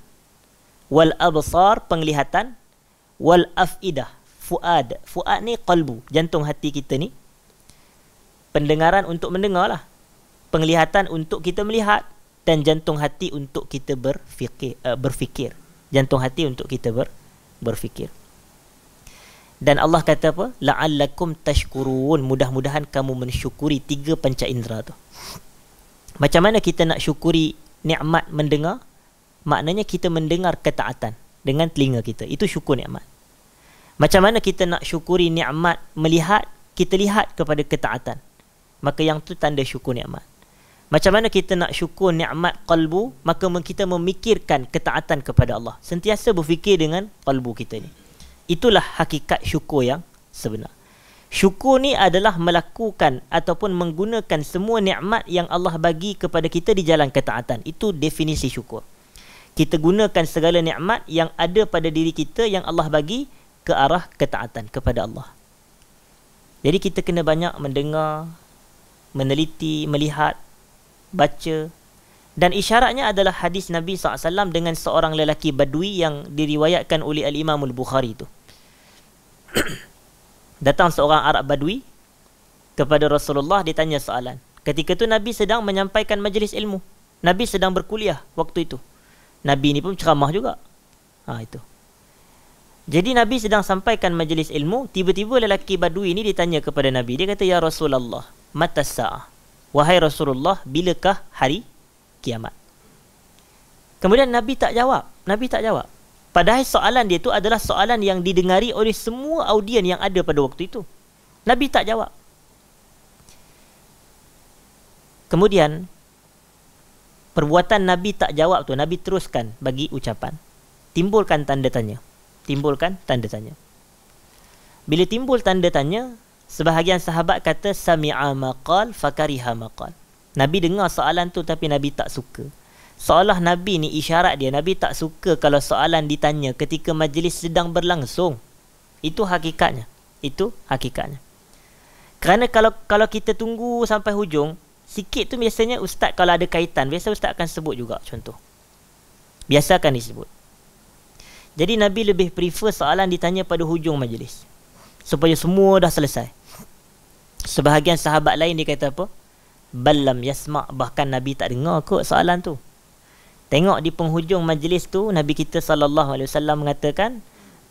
wal absar, penglihatan, wal afidah, fuad. Fuad ni qalbu, jantung hati kita ni. Pendengaran untuk mendengar lah, penglihatan untuk kita melihat, dan jantung hati untuk kita berfikir. Jantung hati untuk kita berfikir. Dan Allah kata apa? La'allakum tashkurun, mudah-mudahan kamu mensyukuri 3 panca indera tu. Macam mana kita nak syukuri nikmat mendengar? Maknanya kita mendengar ketaatan dengan telinga kita. Itu syukur nikmat. Macam mana kita nak syukuri nikmat melihat? Kita lihat kepada ketaatan. Maka yang tu tanda syukur nikmat. Macam mana kita nak syukur nikmat qalbu? Maka kita memikirkan ketaatan kepada Allah. Sentiasa berfikir dengan qalbu kita ni. Itulah hakikat syukur yang sebenar. Syukur ni adalah melakukan ataupun menggunakan semua nikmat yang Allah bagi kepada kita di jalan ketaatan. Itu definisi syukur. Kita gunakan segala nikmat yang ada pada diri kita yang Allah bagi ke arah ketaatan kepada Allah. Jadi kita kena banyak mendengar, meneliti, melihat, baca. Dan isyaratnya adalah hadis Nabi SAW dengan seorang lelaki Badui yang diriwayatkan oleh Al-Imam Al-Bukhari tu. Datang seorang Arab Badui kepada Rasulullah, dia tanya soalan. Ketika tu Nabi sedang menyampaikan majlis ilmu. Nabi sedang berkuliah waktu itu. Nabi ni pun ceramah juga. Itu. Jadi Nabi sedang sampaikan majlis ilmu, tiba-tiba lelaki Badui ni ditanya kepada Nabi. Dia kata, ya Rasulullah, mata sa'ah. Wahai Rasulullah, bilakah hari kiamat? Kemudian Nabi tak jawab. Padahal soalan dia tu adalah soalan yang didengari oleh semua audien yang ada pada waktu itu. Nabi tak jawab. Kemudian perbuatan Nabi tak jawab tu, Nabi teruskan bagi ucapan. Timbulkan tanda tanya. Bila timbul tanda tanya, sebahagian sahabat kata sami'a maqal fakariha maqal. Nabi dengar soalan tu tapi Nabi tak suka. Seolah Nabi ni isyarat dia, Nabi tak suka kalau soalan ditanya ketika majlis sedang berlangsung. Itu hakikatnya. Itu hakikatnya. Kerana kalau kita tunggu sampai hujung, sikit tu biasanya ustaz kalau ada kaitan, biasa ustaz akan sebut juga contoh. Biasa akan disebut. Jadi Nabi lebih prefer soalan ditanya pada hujung majlis, supaya semua dah selesai. Sebahagian sahabat lain dia kata apa? Balam yasma', bahkan Nabi tak dengar kot soalan tu. Tengok di penghujung majlis tu, Nabi kita SAW mengatakan,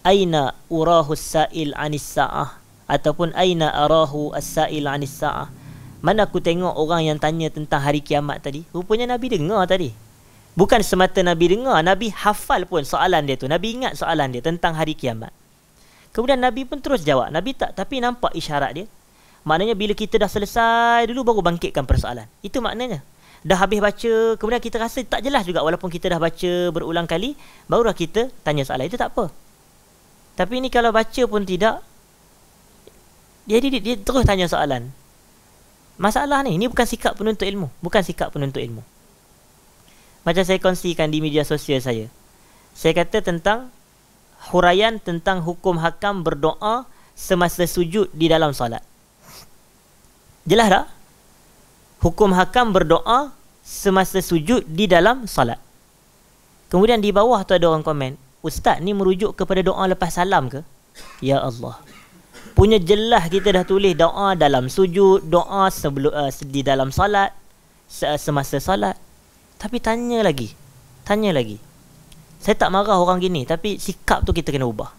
Aina urahu sa'il anis sa'ah, ataupun Aina arahu as-sa'il anis sa'ah. Mana aku tengok orang yang tanya tentang hari kiamat tadi? Rupanya Nabi dengar tadi. Bukan semata Nabi dengar, Nabi hafal pun soalan dia tu. Nabi ingat soalan dia tentang hari kiamat. Kemudian Nabi pun terus jawab. Nabi tak, tapi nampak isyarat dia. Maknanya bila kita dah selesai dulu baru bangkitkan persoalan. Itu maknanya. Dah habis baca, kemudian kita rasa tak jelas juga walaupun kita dah baca berulang kali, barulah kita tanya soalan. Itu tak apa. Tapi ni kalau baca pun tidak, dia terus tanya soalan. Masalah ni bukan sikap penuntut ilmu. Bukan sikap penuntut ilmu. Macam saya kongsikan di media sosial saya. Saya kata tentang huraian tentang hukum hakam berdoa semasa sujud di dalam solat. Jelas tak? Hukum hakam berdoa semasa sujud di dalam solat. Kemudian di bawah tu ada orang komen, Ustaz ni merujuk kepada doa lepas salam ke? Ya Allah. Punya jelas kita dah tulis doa dalam sujud, doa sebelum di dalam solat, semasa solat. Tapi tanya lagi. Saya tak marah orang gini, tapi sikap tu kita kena ubah.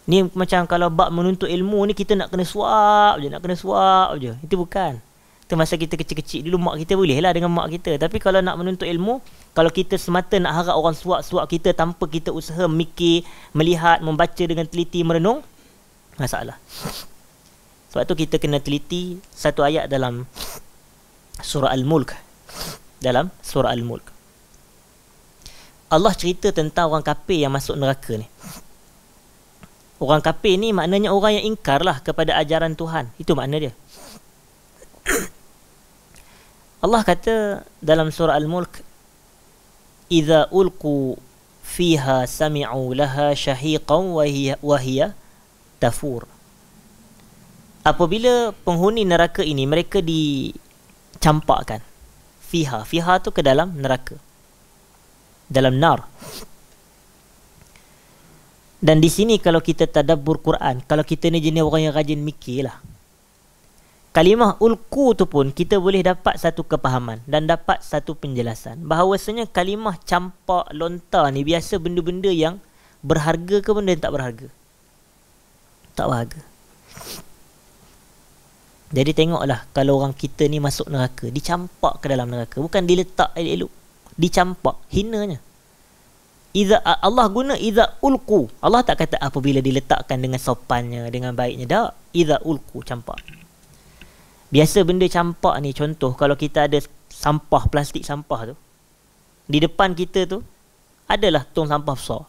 Ni macam kalau bab menuntut ilmu ni kita nak kena suap je. Itu bukan. Itu masa kita kecil-kecil dulu mak kita boleh lah dengan mak kita. Tapi kalau nak menuntut ilmu, kalau kita semata nak harap orang suap kita tanpa kita usaha mikir, melihat, membaca dengan teliti, merenung, masalah. Sebab tu kita kena teliti satu ayat dalam surah Al-Mulk. Dalam surah Al-Mulk, Allah cerita tentang orang kafir yang masuk neraka ni. Orang kafir ni maknanya orang yang ingkar lah kepada ajaran Tuhan. Itu makna dia. Allah kata dalam surah Al-Mulk, Iza ulqu fiha sami'u laha syahiqan wa hiya tafur. Apabila penghuni neraka ini, mereka dicampakkan. Fiha tu ke dalam neraka, dalam nar. Dan di sini kalau kita tadabbur Quran, kalau kita ni jenis orang yang rajin mikir lah, kalimah ulku tu pun kita boleh dapat satu kepahaman dan dapat satu penjelasan bahawasanya kalimah campak, lontar ni biasa benda-benda yang berharga ke benda yang tak berharga? Tak berharga. Jadi tengoklah kalau orang kita ni masuk neraka, dicampak ke dalam neraka, bukan diletak elok-elok, dicampak, hinanya. Allah guna iza ulku. Allah tak kata apabila diletakkan dengan sopannya, dengan baiknya. Tak. Iza ulku, campak. Biasa benda campak ni, contoh kalau kita ada sampah, plastik sampah tu, di depan kita tu adalah tong sampah besar.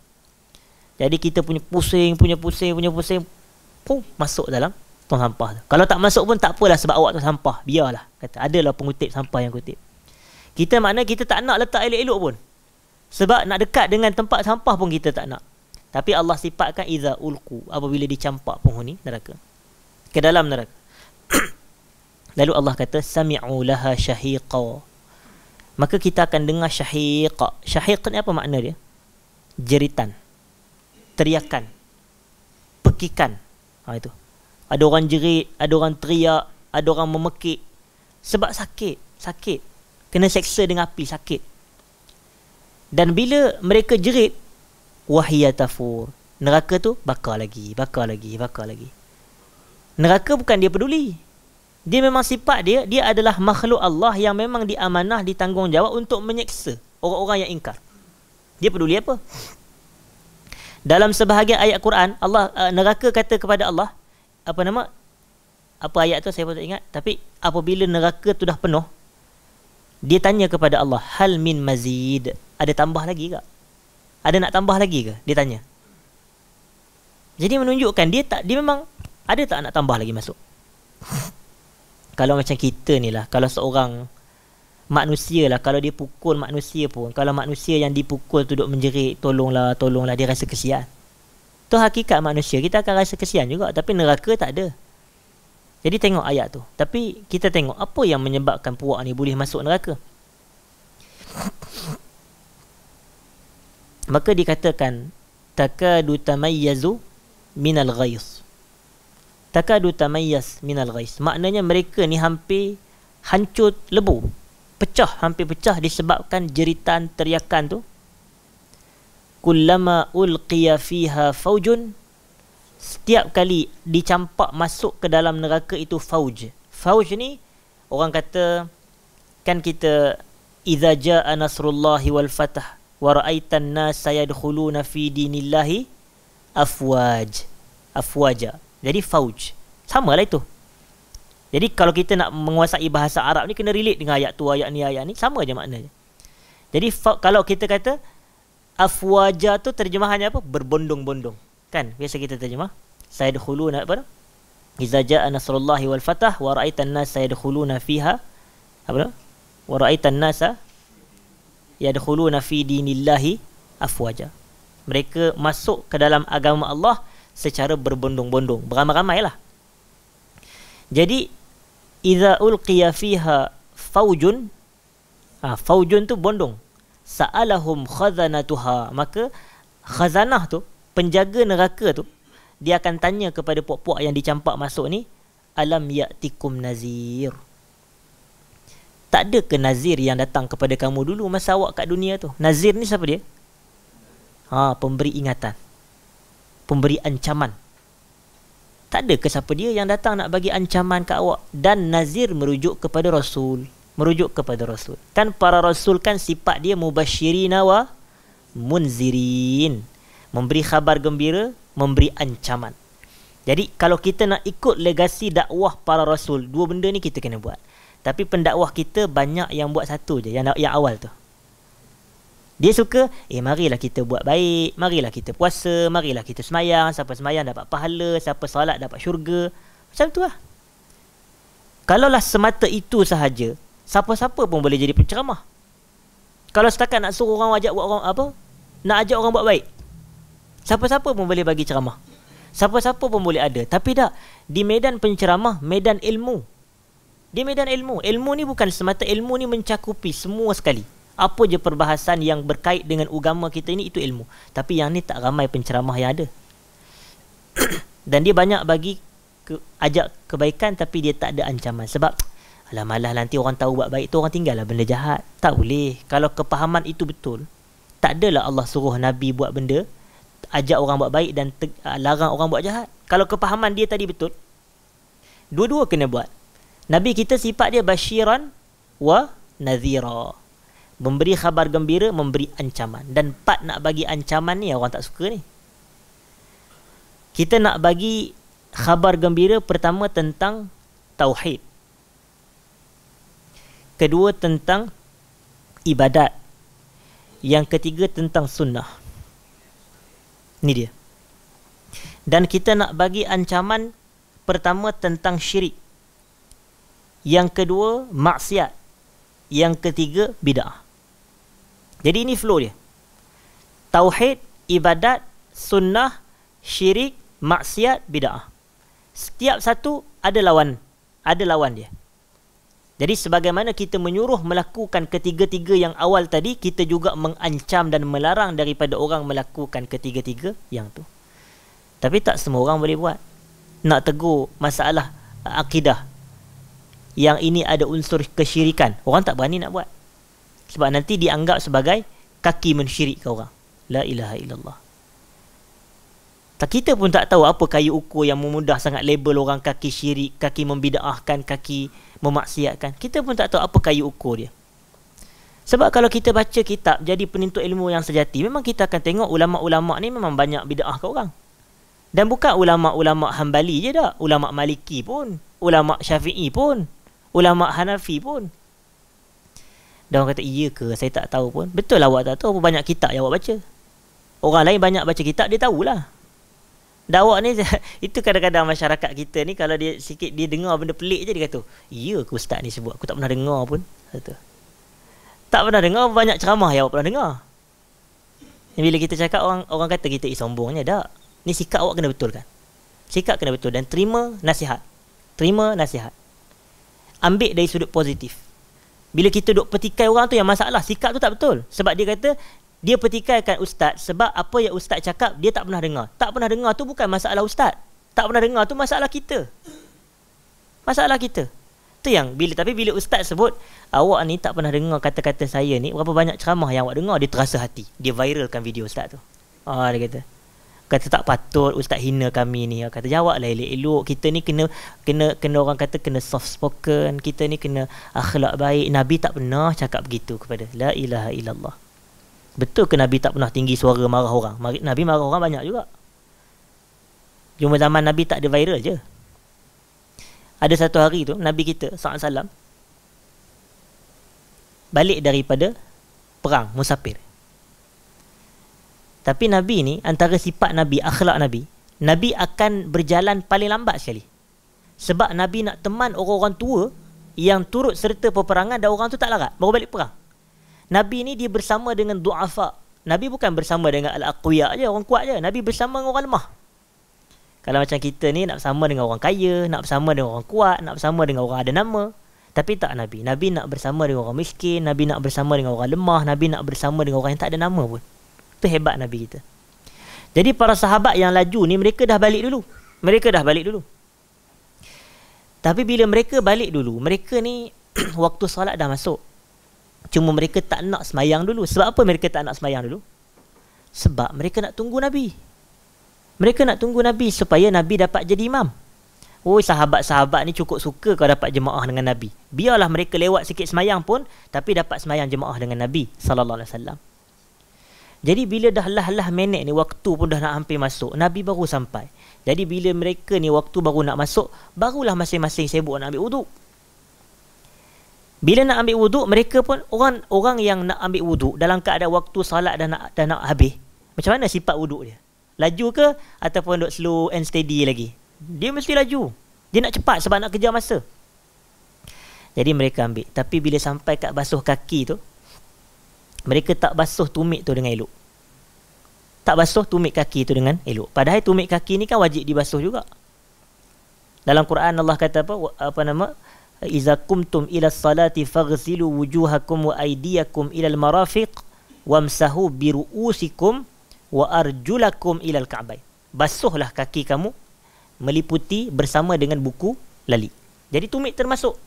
Jadi kita punya pusing, pum, masuk dalam tong sampah tu. Kalau tak masuk pun tak apalah sebab awak tu sampah, biarlah. Kata adalah pengutip sampah yang kutip. Kita makna kita tak nak letak elok-elok pun. Sebab nak dekat dengan tempat sampah pun kita tak nak. Tapi Allah sifatkan iza ulqu, apabila dicampak penghuni neraka ke dalam neraka. Lalu Allah kata sami'u laha syahiqa. Maka kita akan dengar syahiqa. Syahiqa ni apa makna dia? Jeritan, teriakan, pekikan. Itu. Ada orang jerit, ada orang teriak, ada orang memekik. Sebab sakit. Kena seksa dengan api, sakit. Dan bila mereka jerit, wahiyya tafur, neraka tu bakar lagi. Neraka bukan dia peduli. Dia memang sifat dia adalah makhluk Allah yang memang diamanah, ditanggungjawab untuk menyeksa orang-orang yang ingkar. Dia peduli apa? Dalam sebahagian ayat Quran, Allah neraka kata kepada Allah, apa ayat tu saya pun tak ingat, tapi apabila neraka tu dah penuh, dia tanya kepada Allah, hal min mazid, ada tambah lagi ke? Ada nak tambah lagi ke? Dia tanya. Jadi menunjukkan dia memang ada tak nak tambah lagi masuk. Kalau macam kita ni lah, kalau seorang manusia lah, kalau dia pukul manusia pun, kalau manusia yang dipukul tu duk menjerit, tolonglah, tolonglah, dia rasa kesian. Tu hakikat manusia, kita akan rasa kesian juga. Tapi neraka tak ada. Jadi tengok ayat tu. Tapi kita tengok apa yang menyebabkan puak ni boleh masuk neraka. Maka dikatakan takadu tamayyazu minal ghais. Takadu tamayyaz minal ghais. Maknanya mereka ni hampir hancur lebu, pecah, hampir pecah disebabkan jeritan teriakan tu. Kullama ulqiya fiha faujun, setiap kali dicampak masuk ke dalam neraka itu fauj. Fauj ni orang kata, kan kita idza jaa nasrullahi wal fath wa ra'aitan nasa yadkhuluna fi dinillahi afwaj. Afwaja. Jadi fauj. Samalah itu. Jadi kalau kita nak menguasai bahasa Arab ni kena relate dengan ayat tu, ayat ni, sama je maknanya. Jadi kalau kita kata afwaja tu terjemahannya apa? Berbondong-bondong. Kan? Biasa kita terjemah. Sayadkhuluna apa? Iza jaa nasrullahi wal fath wa ra'aitan nasa yadkhuluna fiha apa? Wa ra'aitan nasa yadkhuluna fi dinillahi afwaja. Mereka masuk ke dalam agama Allah secara berbondong-bondong, beramai-ramai lah. Jadi idza ulqiya fiha faujun, faujun tu bondong, sa'alahum khazanatuha, maka khazanah tu, penjaga neraka tu, dia akan tanya kepada puak-puak yang dicampak masuk ni, alam ya'tikum nazir, tak ada ke nazir yang datang kepada kamu dulu masa awak kat dunia tu? Nazir ni siapa dia? Pemberi ingatan, pemberi ancaman. Tak ada ke siapa dia yang datang nak bagi ancaman kat awak? Dan nazir merujuk kepada Rasul. Merujuk kepada Rasul. Kan para Rasul kan sifat dia mubasyirina wa munzirin. Memberi khabar gembira, memberi ancaman. Jadi kalau kita nak ikut legasi dakwah para Rasul, dua benda ni kita kena buat. Tapi pendakwah kita banyak yang buat satu je, yang awal tu. Dia suka, marilah kita buat baik, marilah kita puasa, marilah kita semayang, siapa semayang dapat pahala, siapa solat dapat syurga. Macam tu lah. Kalaulah semata itu sahaja, siapa-siapa pun boleh jadi penceramah. Kalau setakat nak suruh orang ajak buat orang apa? Nak ajak orang buat baik, siapa-siapa pun boleh bagi ceramah. Siapa-siapa pun boleh ada. Tapi tak, di medan penceramah, medan ilmu. Di medan ilmu. Ilmu ni bukan semata, ilmu ni mencakupi semua sekali. Apa je perbahasan yang berkait dengan agama kita ini, itu ilmu. Tapi yang ni tak ramai penceramah yang ada. Dan dia banyak bagi ajak kebaikan, tapi dia tak ada ancaman. Sebab malah nanti orang tahu buat baik tu, orang tinggallah benda jahat. Tak boleh. Kalau kepahaman itu betul, tak adalah Allah suruh Nabi buat benda, ajak orang buat baik dan larang orang buat jahat. Kalau kepahaman dia tadi betul, dua-dua kena buat. Nabi kita sifat dia basyiran wa nadhira, memberi khabar gembira, memberi ancaman. Dan part nak bagi ancaman ni orang tak suka ni. Kita nak bagi khabar gembira, pertama tentang tauhid, kedua tentang ibadat, yang ketiga tentang sunnah. Ni dia. Dan kita nak bagi ancaman pertama tentang syirik, yang kedua maksiat, yang ketiga bid'ah. Jadi ini flow dia. Tauhid, ibadat, sunnah, syirik, maksiat, bid'ah. Setiap satu ada lawan dia. Jadi sebagaimana kita menyuruh melakukan ketiga-tiga yang awal tadi, kita juga mengancam dan melarang daripada orang melakukan ketiga-tiga yang tu. Tapi tak semua orang boleh buat. Nak tegur masalah akidah yang ini ada unsur kesyirikan, orang tak berani nak buat. Sebab nanti dianggap sebagai kaki mensyirikkan orang. La ilaha illallah. Kita pun tak tahu apa kayu ukur yang memudah sangat label orang kaki syirik, kaki membida'ahkan, kaki memaksiatkan. Kita pun tak tahu apa kayu ukur dia. Sebab kalau kita baca kitab jadi penuntut ilmu yang sejati, memang kita akan tengok ulama'-ulama' ni memang banyak bida'ah ke orang. Dan bukan ulama'-ulama' Hambali je dah, ulama' Maliki pun, ulama' Syafi'i pun, ulama' Hanafi pun. Dan orang kata, iya ke? Saya tak tahu pun. Betul lah awak tak tahu, apa banyak kitab yang awak baca. Orang lain banyak baca kitab, dia tahulah. Dan awak ni, itu kadang-kadang masyarakat kita ni, kalau dia sikit dia dengar benda pelik je, dia kata, iya ke ustaz ni sebut? Aku tak pernah dengar pun. Kata. Tak pernah dengar banyak ceramah yang awak pernah dengar. Bila kita cakap orang kata kita sombongnya, tak. Ni sikap awak kena betulkan. Sikap kena betul dan terima nasihat. Terima nasihat. Ambil dari sudut positif. Bila kita duk petikai orang tu yang masalah, sikap tu tak betul. Sebab dia kata dia petikaikan ustaz sebab apa yang ustaz cakap dia tak pernah dengar. Tak pernah dengar tu bukan masalah ustaz. Tak pernah dengar tu masalah kita. Masalah kita. Tu yang tapi bila ustaz sebut awak ni tak pernah dengar kata-kata saya ni, berapa banyak ceramah yang awak dengar, dia terasa hati. Dia viralkan video ustaz tu. Dia kata tak patut ustaz hina kami ni. Kata jawablah elok-elok. Kita ni kena orang kata kena soft spoken. Kita ni kena akhlak baik. Nabi tak pernah cakap begitu kepada la ilaha illallah. Betul ke Nabi tak pernah tinggi suara marah orang? Nabi marah orang banyak juga. Cuma zaman Nabi tak ada viral je. Ada satu hari tu Nabi kita SAW balik daripada perang musafir. Tapi Nabi ni antara sifat Nabi, akhlak Nabi, Nabi akan berjalan paling lambat sekali. Sebab Nabi nak teman orang-orang tua yang turut serta peperangan dan orang tu tak larat, baru balik perang. Nabi ni dia bersama dengan du'afa. Nabi bukan bersama dengan al-aqwiya je, orang kuat je. Nabi bersama dengan orang lemah. Kalau macam kita ni nak bersama dengan orang kaya, nak bersama dengan orang kuat, nak bersama dengan orang ada nama. Tapi tak Nabi. Nabi nak bersama dengan orang miskin, Nabi nak bersama dengan orang lemah, Nabi nak bersama dengan orang yang tak ada nama pun. Itu hebat Nabi kita. Jadi para sahabat yang laju ni mereka dah balik dulu. Tapi bila mereka balik dulu, mereka ni waktu solat dah masuk. Cuma mereka tak nak semayang dulu. Sebab apa mereka tak nak semayang dulu? Sebab mereka nak tunggu Nabi. Mereka nak tunggu Nabi supaya Nabi dapat jadi imam. Oh, sahabat-sahabat ni cukup suka kau dapat jemaah dengan Nabi. Biarlah mereka lewat sikit semayang pun, tapi dapat semayang jemaah dengan Nabi sallallahu alaihi wasallam. Jadi bila dah lah minit ni, waktu pun dah nak hampir masuk, Nabi baru sampai. Jadi bila mereka ni waktu baru nak masuk, barulah masing-masing sibuk nak ambil wuduk. Bila nak ambil wuduk, mereka pun orang yang nak ambil wuduk dalam keadaan waktu salat dah nak habis. Macam mana sifat wuduk dia? Laju ke ataupun duk slow and steady lagi? Dia mesti laju. Dia nak cepat sebab nak kejar masa. Jadi mereka ambil. Tapi bila sampai kat basuh kaki tu, mereka tak basuh tumit tu dengan elok. Tak basuh tumit kaki tu dengan elok. Padahal tumit kaki ni kan wajib dibasuh juga. Dalam Quran Allah kata iza kumtum ila salati faghsilu wujuhakum wa aydiyakum ila al-marafiq wamsahu bi ru'usikum wa arjulakum ila al-ka'bain. Basuhlah kaki kamu meliputi bersama dengan buku lali. Jadi tumit termasuk.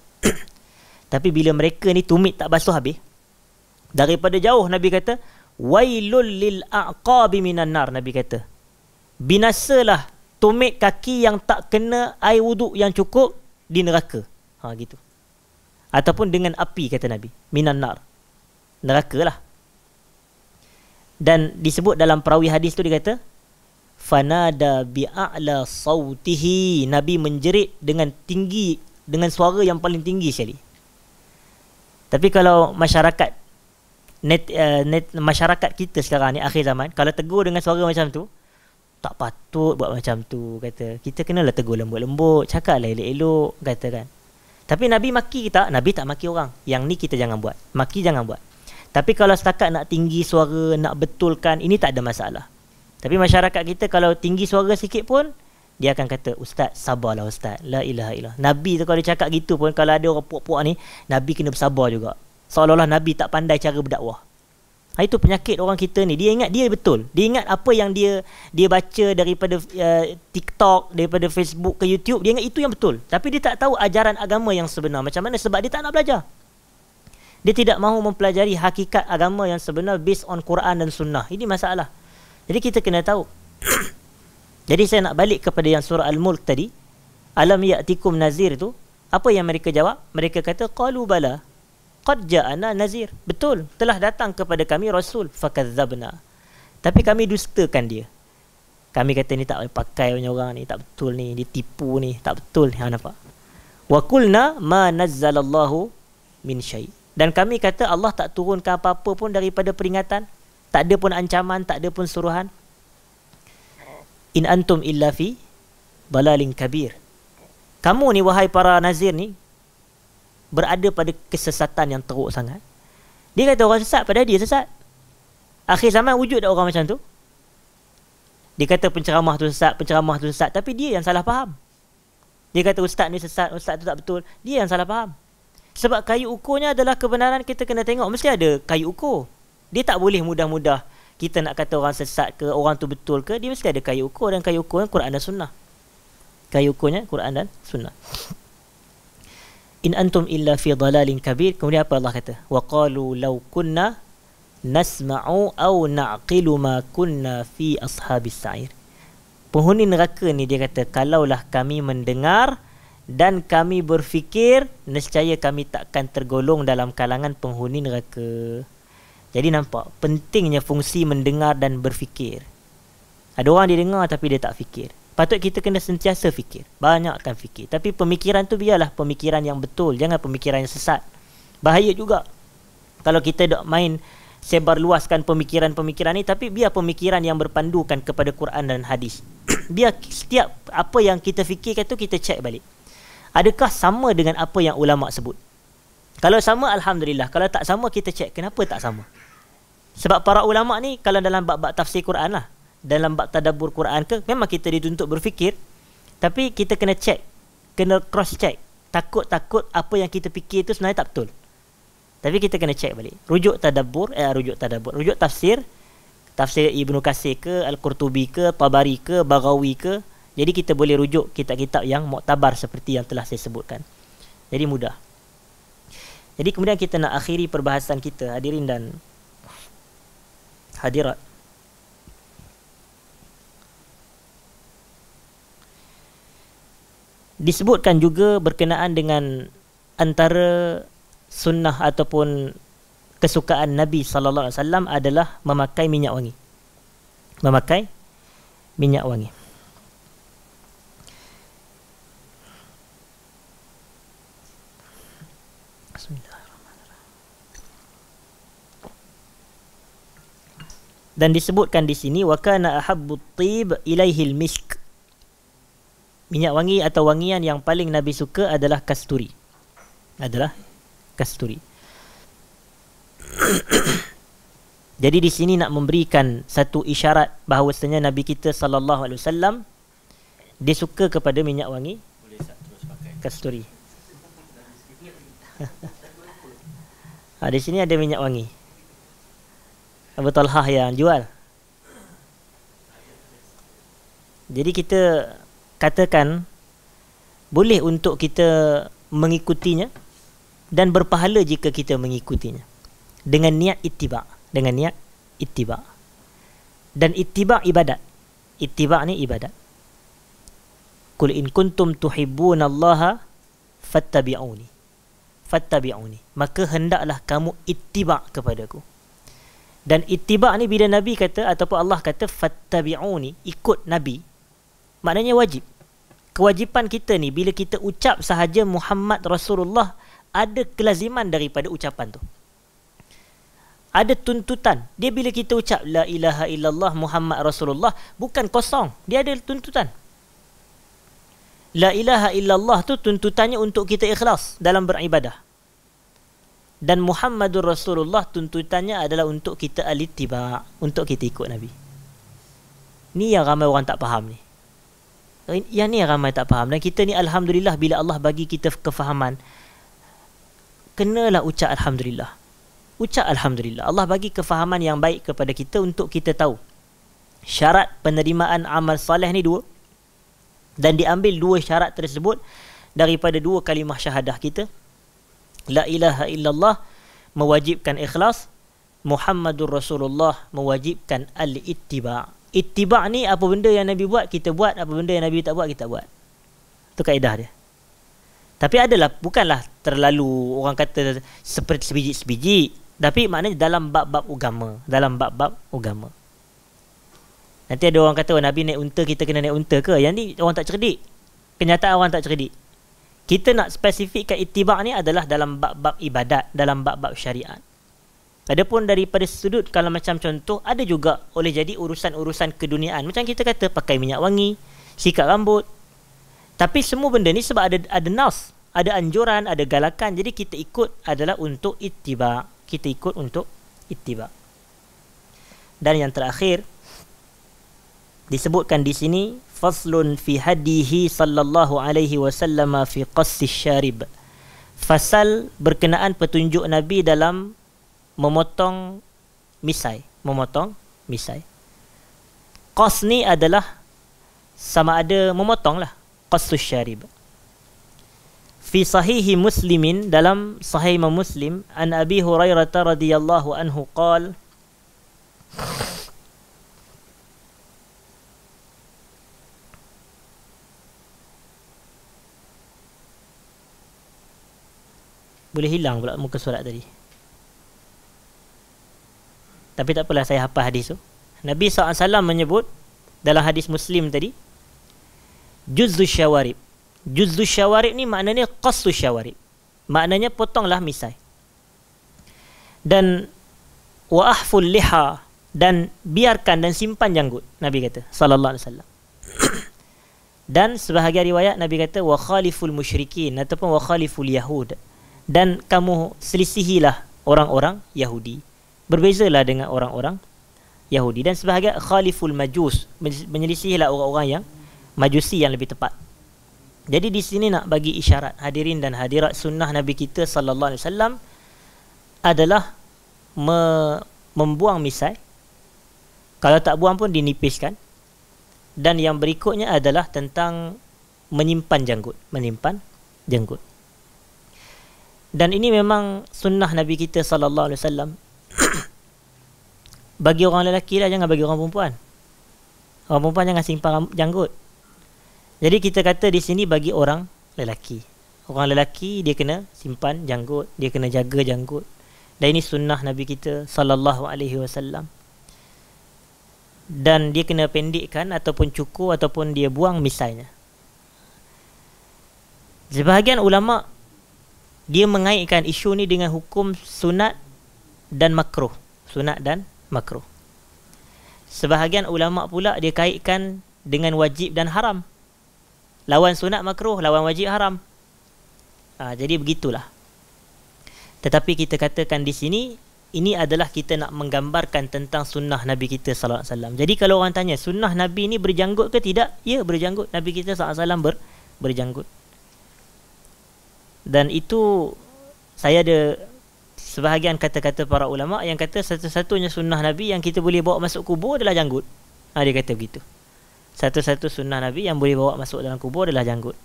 Tapi bila mereka ni tumit tak basuh habis, daripada jauh Nabi kata wailul lil a'qabi minan nar. Nabi kata binasalah tumit kaki yang tak kena air wuduk yang cukup di neraka. Gitu. Ataupun dengan api kata Nabi, minan nar, neraka lah. Dan disebut dalam perawi hadis tu dia kata fanada bi'a'la sautihi. Nabi menjerit dengan tinggi, dengan suara yang paling tinggi sekali. Tapi kalau masyarakat masyarakat kita sekarang ni akhir zaman, kalau tegur dengan suara macam tu, tak patut buat macam tu, kata. Kita kenalah tegur lembut-lembut, cakaplah elok-elok, kata kan. Tapi Nabi maki kita, Nabi tak maki orang. Yang ni kita jangan buat. Maki jangan buat. Tapi kalau setakat nak tinggi suara, nak betulkan, ini tak ada masalah. Tapi masyarakat kita kalau tinggi suara sikit pun, dia akan kata, ustaz, sabarlah ustaz. La ilaha illallah. Nabi tu kalau dia cakap gitu pun, kalau ada orang puak-puak ni, Nabi kena bersabar juga. Seolah-olah Nabi tak pandai cara berdakwah. Itu penyakit orang kita ni. Dia ingat dia betul. Dia ingat apa yang dia baca daripada TikTok, daripada Facebook ke YouTube, dia ingat itu yang betul. Tapi dia tak tahu ajaran agama yang sebenar macam mana, sebab dia tak nak belajar. Dia tidak mahu mempelajari hakikat agama yang sebenar based on Quran dan Sunnah. Ini masalah. Jadi kita kena tahu. Jadi saya nak balik kepada yang surah Al-Mulk tadi. Alam ya'tikum nazir tu, apa yang mereka jawab? Mereka kata qalu bala qad ja'ana nazir. Betul, telah datang kepada kami rasul, fakadzabna. Tapi kami dustakan dia. Kami kata ni tak boleh pakai punya orang ni, tak betul ni, dia tipu ni, tak betul. Nampak? Wa qulna ma nazzalallahu min syai'. Dan kami kata Allah tak turunkan apa-apa pun daripada peringatan. Tak ada pun ancaman, tak ada pun suruhan. In antum illa fi dalalin kabir. Kamu ni wahai para nazir ni berada pada kesesatan yang teruk sangat. Dia kata orang sesat, padahal dia sesat. Akhir zaman wujud tak orang macam tu? Dia kata penceramah tu sesat, tapi dia yang salah faham. Dia kata ustaz ni sesat, ustaz tu tak betul. Dia yang salah faham. Sebab kayu ukurnya adalah kebenaran, kita kena tengok. Mesti ada kayu ukur. Dia tak boleh mudah-mudah kita nak kata orang sesat ke, orang tu betul ke. Dia mesti ada kayu ukur, dan kayu ukurnya Quran dan Sunnah. Kayu ukurnya Quran dan Sunnah. In antum illa fi dhalalin kabir. Kemudian apa Allah kata? Wa qalu law kunna nasma'u aw na'qilu ma kunna fi ashabis sa'ir. Penghuni neraka ni dia kata, kalaulah kami mendengar dan kami berfikir, nescaya kami takkan tergolong dalam kalangan penghuni neraka. Jadi nampak pentingnya fungsi mendengar dan berfikir. Ada orang dia dengar tapi dia tak fikir. Patut kita kena sentiasa fikir, banyakkan fikir. Tapi pemikiran tu biarlah pemikiran yang betul, jangan pemikiran yang sesat. Bahaya juga kalau kita dok main sebar luaskan pemikiran-pemikiran ni, tapi biar pemikiran yang berpandukan kepada Quran dan hadis. Biar setiap apa yang kita fikirkan tu kita cek balik, adakah sama dengan apa yang ulama sebut. Kalau sama, alhamdulillah. Kalau tak sama, kita cek kenapa tak sama. Sebab para ulama ni, kalau dalam bab-bab tafsir Quran lah, dalam bab tadabbur Quran ke, memang kita dituntut berfikir, tapi kita kena cek, kena cross check. Takut-takut apa yang kita fikir tu sebenarnya tak betul. Tapi kita kena cek balik. Rujuk tafsir, tafsir Ibnu Katsir ke, Al-Qurtubi ke, Tabari ke, Baghawi ke. Jadi kita boleh rujuk kitab-kitab yang muktabar seperti yang telah saya sebutkan. Jadi mudah. Jadi kemudian kita nak akhiri perbahasan kita, hadirin dan hadirat. Disebutkan juga berkenaan dengan antara sunnah ataupun kesukaan Nabi sallallahu alaihi wasallam adalah memakai minyak wangi. Memakai minyak wangi. Bismillahirrahmanirrahim. Dan disebutkan di sini wa kana ahabbut tib ilaihil misk. Minyak wangi atau wangian yang paling Nabi suka adalah kasturi. Jadi di sini nak memberikan satu isyarat bahawasanya Nabi kita sallallahu alaihi wasallam dia suka kepada minyak wangi kasturi. Di sini ada minyak wangi. Abu Talhah yang jual. Jadi kita katakan boleh untuk kita mengikutinya dan berpahala jika kita mengikutinya dengan niat ittiba', dan ittiba' ibadat. Ittiba' ni ibadat. Qul in kuntum tuhibbunallaha fattabi'uni, maka hendaklah kamu ittiba' kepadaku. Dan ittiba' ni bila Nabi kata ataupun Allah kata fattabi'uni, ikut Nabi, maknanya wajib. Kewajipan kita ni bila kita ucap sahaja Muhammad Rasulullah, ada kelaziman daripada ucapan tu. Ada tuntutan. Dia bila kita ucap la ilaha illallah Muhammad Rasulullah, bukan kosong, dia ada tuntutan. La ilaha illallah tu tuntutannya untuk kita ikhlas dalam beribadah. Dan Muhammadur Rasulullah tuntutannya adalah untuk kita al-ittiba', untuk kita ikut Nabi. Ni yang ramai orang tak faham ni. Yang ni yang ramai tak faham. Dan kita ni alhamdulillah bila Allah bagi kita kefahaman, kenalah ucap alhamdulillah. Ucap alhamdulillah. Allah bagi kefahaman yang baik kepada kita untuk kita tahu syarat penerimaan amal soleh ni dua, dan diambil dua syarat tersebut daripada dua kalimah syahadah kita. La ilaha illallah mewajibkan ikhlas, Muhammadur Rasulullah mewajibkan al-ittiba'. Ittiba' ni apa benda yang Nabi buat kita buat, apa benda yang Nabi tak buat kita buat. Itu kaedah dia. Tapi adalah bukanlah terlalu orang kata seperti sebiji-sebiji, tapi maknanya dalam bab-bab agama, Nanti ada orang kata Nabi naik unta, kita kena naik unta ke? Yang ni orang tak cerdik. Kenyataan orang tak cerdik. Kita nak spesifikkan ittiba' ni adalah dalam bab-bab ibadat, dalam bab-bab syariat. Adapun daripada sudut kalau macam contoh, ada juga boleh jadi urusan-urusan keduniaan. Macam kita kata pakai minyak wangi, sikat rambut. Tapi semua benda ni sebab ada nas, ada anjuran, ada galakan. Jadi kita ikut adalah untuk ittiba'. kita ikut untuk ittiba. Dan yang terakhir disebutkan di sini, faslun fi hadihi sallallahu alaihi wasallam fi qassi syarib. Fasal berkenaan petunjuk Nabi dalam memotong misai, Qas ni adalah sama ada memotong lah, qassus syarib. Fi sahihi Muslimin, dalam sahih Imam Muslim, an Abi Hurairah radhiyallahu anhu qala, boleh hilang pula muka surat tadi. Tapi tak apalah, saya hafal hadis tu. Nabi SAW menyebut dalam hadis Muslim tadi, juzzu syawarib. Juzzu syawarib ni maknanya qassu syawarib. Maknanya potonglah misai. Dan wa ahful liha, dan biarkan dan simpan janggut, Nabi kata sallallahu alaihi wasallam. Dan sebahagian riwayat Nabi kata wa khaliful musyrikin ataupun wa khaliful yahud, dan kamu selisihilah orang-orang Yahudi, berbezalah dengan orang-orang Yahudi. Dan sebahagian khaliful majus, menyelisihilah orang-orang yang majusi yang lebih tepat. Jadi di sini nak bagi isyarat hadirin dan hadirat, sunnah Nabi kita sallallahu alaihi wasallam adalah membuang misai. Kalau tak buang pun dinipiskan. Dan yang berikutnya adalah tentang menyimpan janggut. Dan ini memang sunnah Nabi kita sallallahu alaihi wasallam. Bagi orang lelaki lah, jangan bagi orang perempuan. Orang perempuan jangan simpan janggut. Jadi kita kata di sini bagi orang lelaki. Orang lelaki dia kena simpan janggut, dia kena jaga janggut. Dan ini sunnah Nabi kita sallallahu alaihi wasallam. Dan dia kena pendekkan ataupun cukur ataupun dia buang misainya. Sebahagian ulama dia mengaitkan isu ni dengan hukum sunat dan makruh. Sebahagian ulama pula dia kaitkan dengan wajib dan haram. Lawan sunat makruh, lawan wajib haram. Jadi begitulah. Tetapi kita katakan di sini, ini adalah kita nak menggambarkan tentang sunnah Nabi kita sallallahu alaihi wasallam. Jadi kalau orang tanya, sunnah Nabi ni berjanggut ke tidak? Ya, berjanggut. Nabi kita sallallahu alaihi wasallam berjanggut. Dan itu, saya ada sebahagian kata-kata para ulama yang kata satu-satunya sunnah Nabi yang kita boleh bawa masuk kubur adalah janggut. Dia kata begitu. Satu-satu sunnah Nabi yang boleh bawa masuk dalam kubur adalah janggut.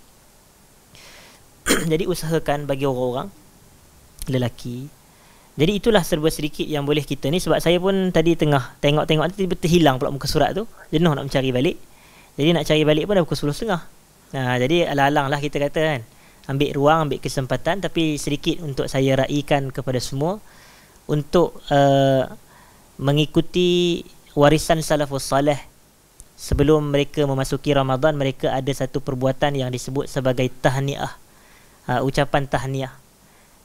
Jadi usahakan bagi orang-orang lelaki. Jadi itulah serba sedikit yang boleh kita ni. Sebab saya pun tadi tengah tengok-tengok nanti tiba-tiba terhilang pula muka surat tu. Jenuh nak mencari balik. Jadi nak cari balik pun dah pukul 10.30. Jadi alang-alang lah kita kata kan. Ambil ruang, ambil kesempatan. Tapi sedikit untuk saya raikan kepada semua untuk mengikuti warisan salafus salih. Sebelum mereka memasuki Ramadan, mereka ada satu perbuatan yang disebut sebagai tahniah, ucapan tahniah.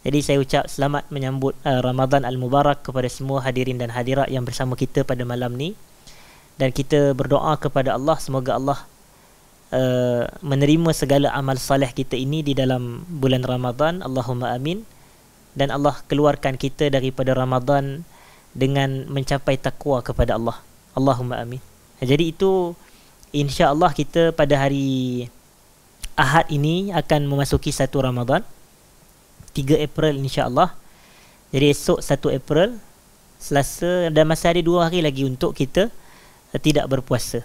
Jadi saya ucap selamat menyambut Ramadan Al-Mubarak kepada semua hadirin dan hadirat yang bersama kita pada malam ni. Dan kita berdoa kepada Allah, semoga Allah menerima segala amal salih kita ini di dalam bulan Ramadan. Allahumma amin. Dan Allah keluarkan kita daripada Ramadan dengan mencapai takwa kepada Allah. Allahumma amin. Jadi itu insya-Allah kita pada hari Ahad ini akan memasuki 1 Ramadan, 3 April insya-Allah. Jadi esok 1 April, Selasa, dan masih ada 2 hari lagi untuk kita tidak berpuasa.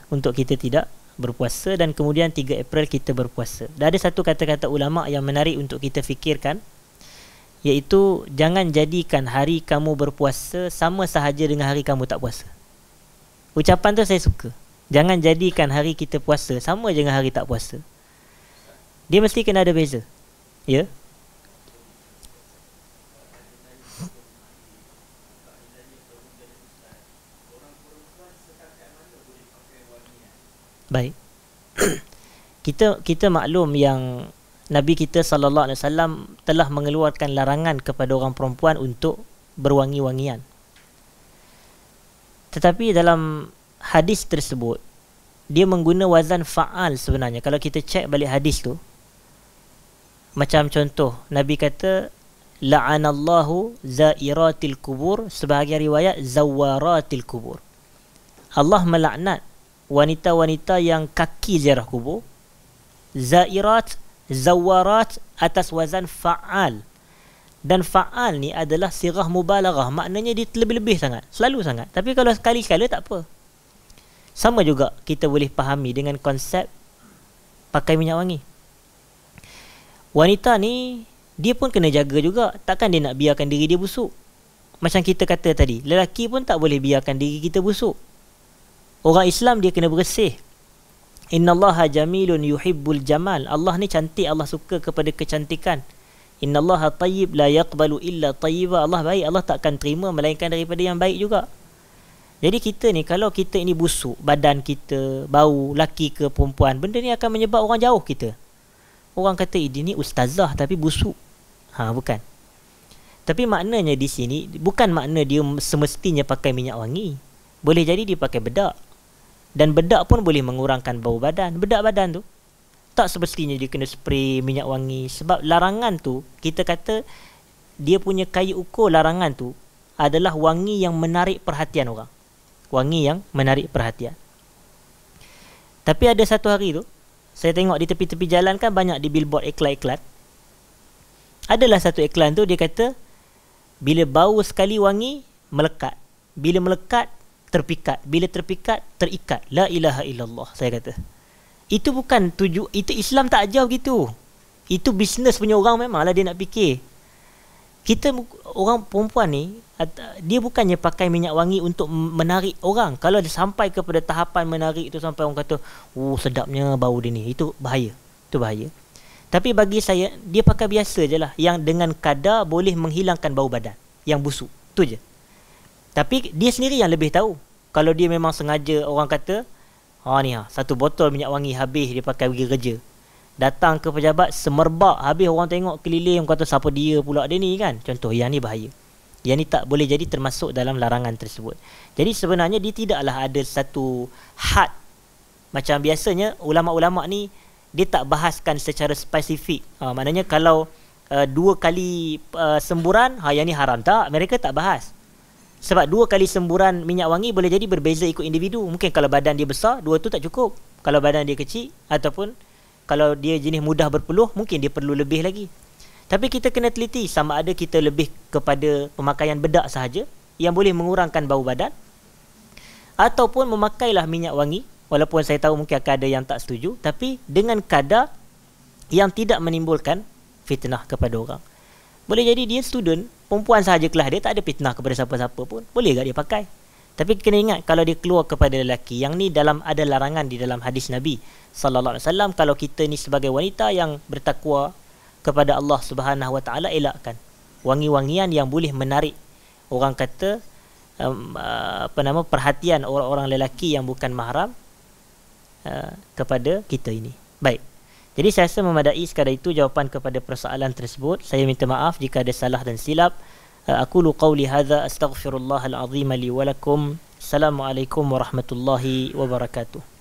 Dan kemudian 3 April kita berpuasa. Dan ada satu kata-kata ulama yang menarik untuk kita fikirkan, iaitu jangan jadikan hari kamu berpuasa sama sahaja dengan hari kamu tak puasa. Ucapan tu saya suka. Jangan jadikan hari kita puasa sama je dengan hari tak puasa. Dia mesti kena ada beza. Ya. Baik. kita maklum yang Nabi kita sallallahu alaihi wasallam telah mengeluarkan larangan kepada orang perempuan untuk berwangi-wangian. Tetapi dalam hadis tersebut dia mengguna wazan fa'al sebenarnya. Kalau kita cek balik hadis tu, macam contoh Nabi kata la'anallahu zairatil kubur, sebahagian riwayat zawaratil kubur. Allah melaknat wanita-wanita yang kaki ziarah kubur. Zairat, zawarat atas wazan fa'al. Dan fa'al ni adalah sirah mubalaghah, maknanya dia lebih-lebih sangat, selalu sangat. Tapi kalau sekali-sekala tak apa. Sama juga kita boleh fahami dengan konsep pakai minyak wangi. Wanita ni dia pun kena jaga juga. Takkan dia nak biarkan diri dia busuk. Macam kita kata tadi, lelaki pun tak boleh biarkan diri kita busuk. Orang Islam dia kena bersih. Innallaha jamilun yuhibbul jamal. Allah ni cantik, Allah suka kepada kecantikan. Innallaha tayyib la yaqbalu illa tayyiba. Allah baik, Allah takkan terima melainkan daripada yang baik juga. Jadi kita ni, kalau kita ini busuk, badan kita, bau, laki ke perempuan, benda ni akan menyebabkan orang jauh kita. Orang kata, dia ni ustazah tapi busuk. Bukan. Tapi maknanya di sini, bukan makna dia semestinya pakai minyak wangi. Boleh jadi dia pakai bedak. Dan bedak pun boleh mengurangkan bau badan. Bedak badan tu tak semestinya dia kena spray minyak wangi. Sebab larangan tu, kita kata dia punya kayu ukur larangan tu adalah wangi yang menarik perhatian orang. Wangi yang menarik perhatian. Tapi ada satu hari tu, saya tengok di tepi-tepi jalan kan banyak di billboard iklan-iklan. Adalah satu iklan tu dia kata, bila bau sekali wangi, melekat. Bila melekat, terpikat. Bila terpikat, terikat. La ilaha illallah, saya kata. Itu bukan itu Islam tak ajar begitu. Itu bisnes punya orang, memanglah dia nak fikir. Kita orang perempuan ni, dia bukannya pakai minyak wangi untuk menarik orang. Kalau dia sampai kepada tahapan menarik tu, sampai orang kata, sedapnya bau dia ni, itu bahaya. Itu bahaya. Tapi bagi saya, dia pakai biasa je lah, yang dengan kadar boleh menghilangkan bau badan yang busuk. Tu je. Tapi dia sendiri yang lebih tahu. Kalau dia memang sengaja, orang kata, satu botol minyak wangi habis dia pakai pergi kerja. Datang ke pejabat, semerbak, habis orang tengok keliling, orang kata siapa dia pula dia ni kan. Contoh, yang ni bahaya. Yang ni tak boleh jadi termasuk dalam larangan tersebut. Jadi sebenarnya dia tidaklah ada satu had. Macam biasanya ulama-ulama ni, dia tak bahaskan secara spesifik. Maknanya kalau 2 kali semburan, yang ni haram. Tak, mereka tak bahas. Sebab 2 kali semburan minyak wangi boleh jadi berbeza ikut individu. Mungkin kalau badan dia besar, 2 tu tak cukup. Kalau badan dia kecil, ataupun kalau dia jenis mudah berpeluh, mungkin dia perlu lebih lagi. Tapi kita kena teliti sama ada kita lebih kepada pemakaian bedak sahaja yang boleh mengurangkan bau badan, ataupun memakailah minyak wangi, walaupun saya tahu mungkin akan ada yang tak setuju, tapi dengan kadar yang tidak menimbulkan fitnah kepada orang. Boleh jadi dia student, perempuan sahaja kelas dia, tak ada fitnah kepada siapa-siapa pun, boleh tak dia pakai. Tapi kena ingat, kalau dia keluar kepada lelaki, yang ni ada larangan di dalam hadis Nabi sallallahu alaihi wasallam. Kalau kita ni sebagai wanita yang bertakwa kepada Allah Subhanahu wa taala, elakkan wangi-wangian yang boleh menarik, orang kata perhatian orang-orang lelaki yang bukan mahram kepada kita ini. Baik. Jadi saya rasa memadai sekadar itu jawapan kepada persoalan tersebut. Saya minta maaf jika ada salah dan silap. Aqulu qawli hadza astaghfirullahal azim li wa lakum. Assalamualaikum warahmatullahi wabarakatuh.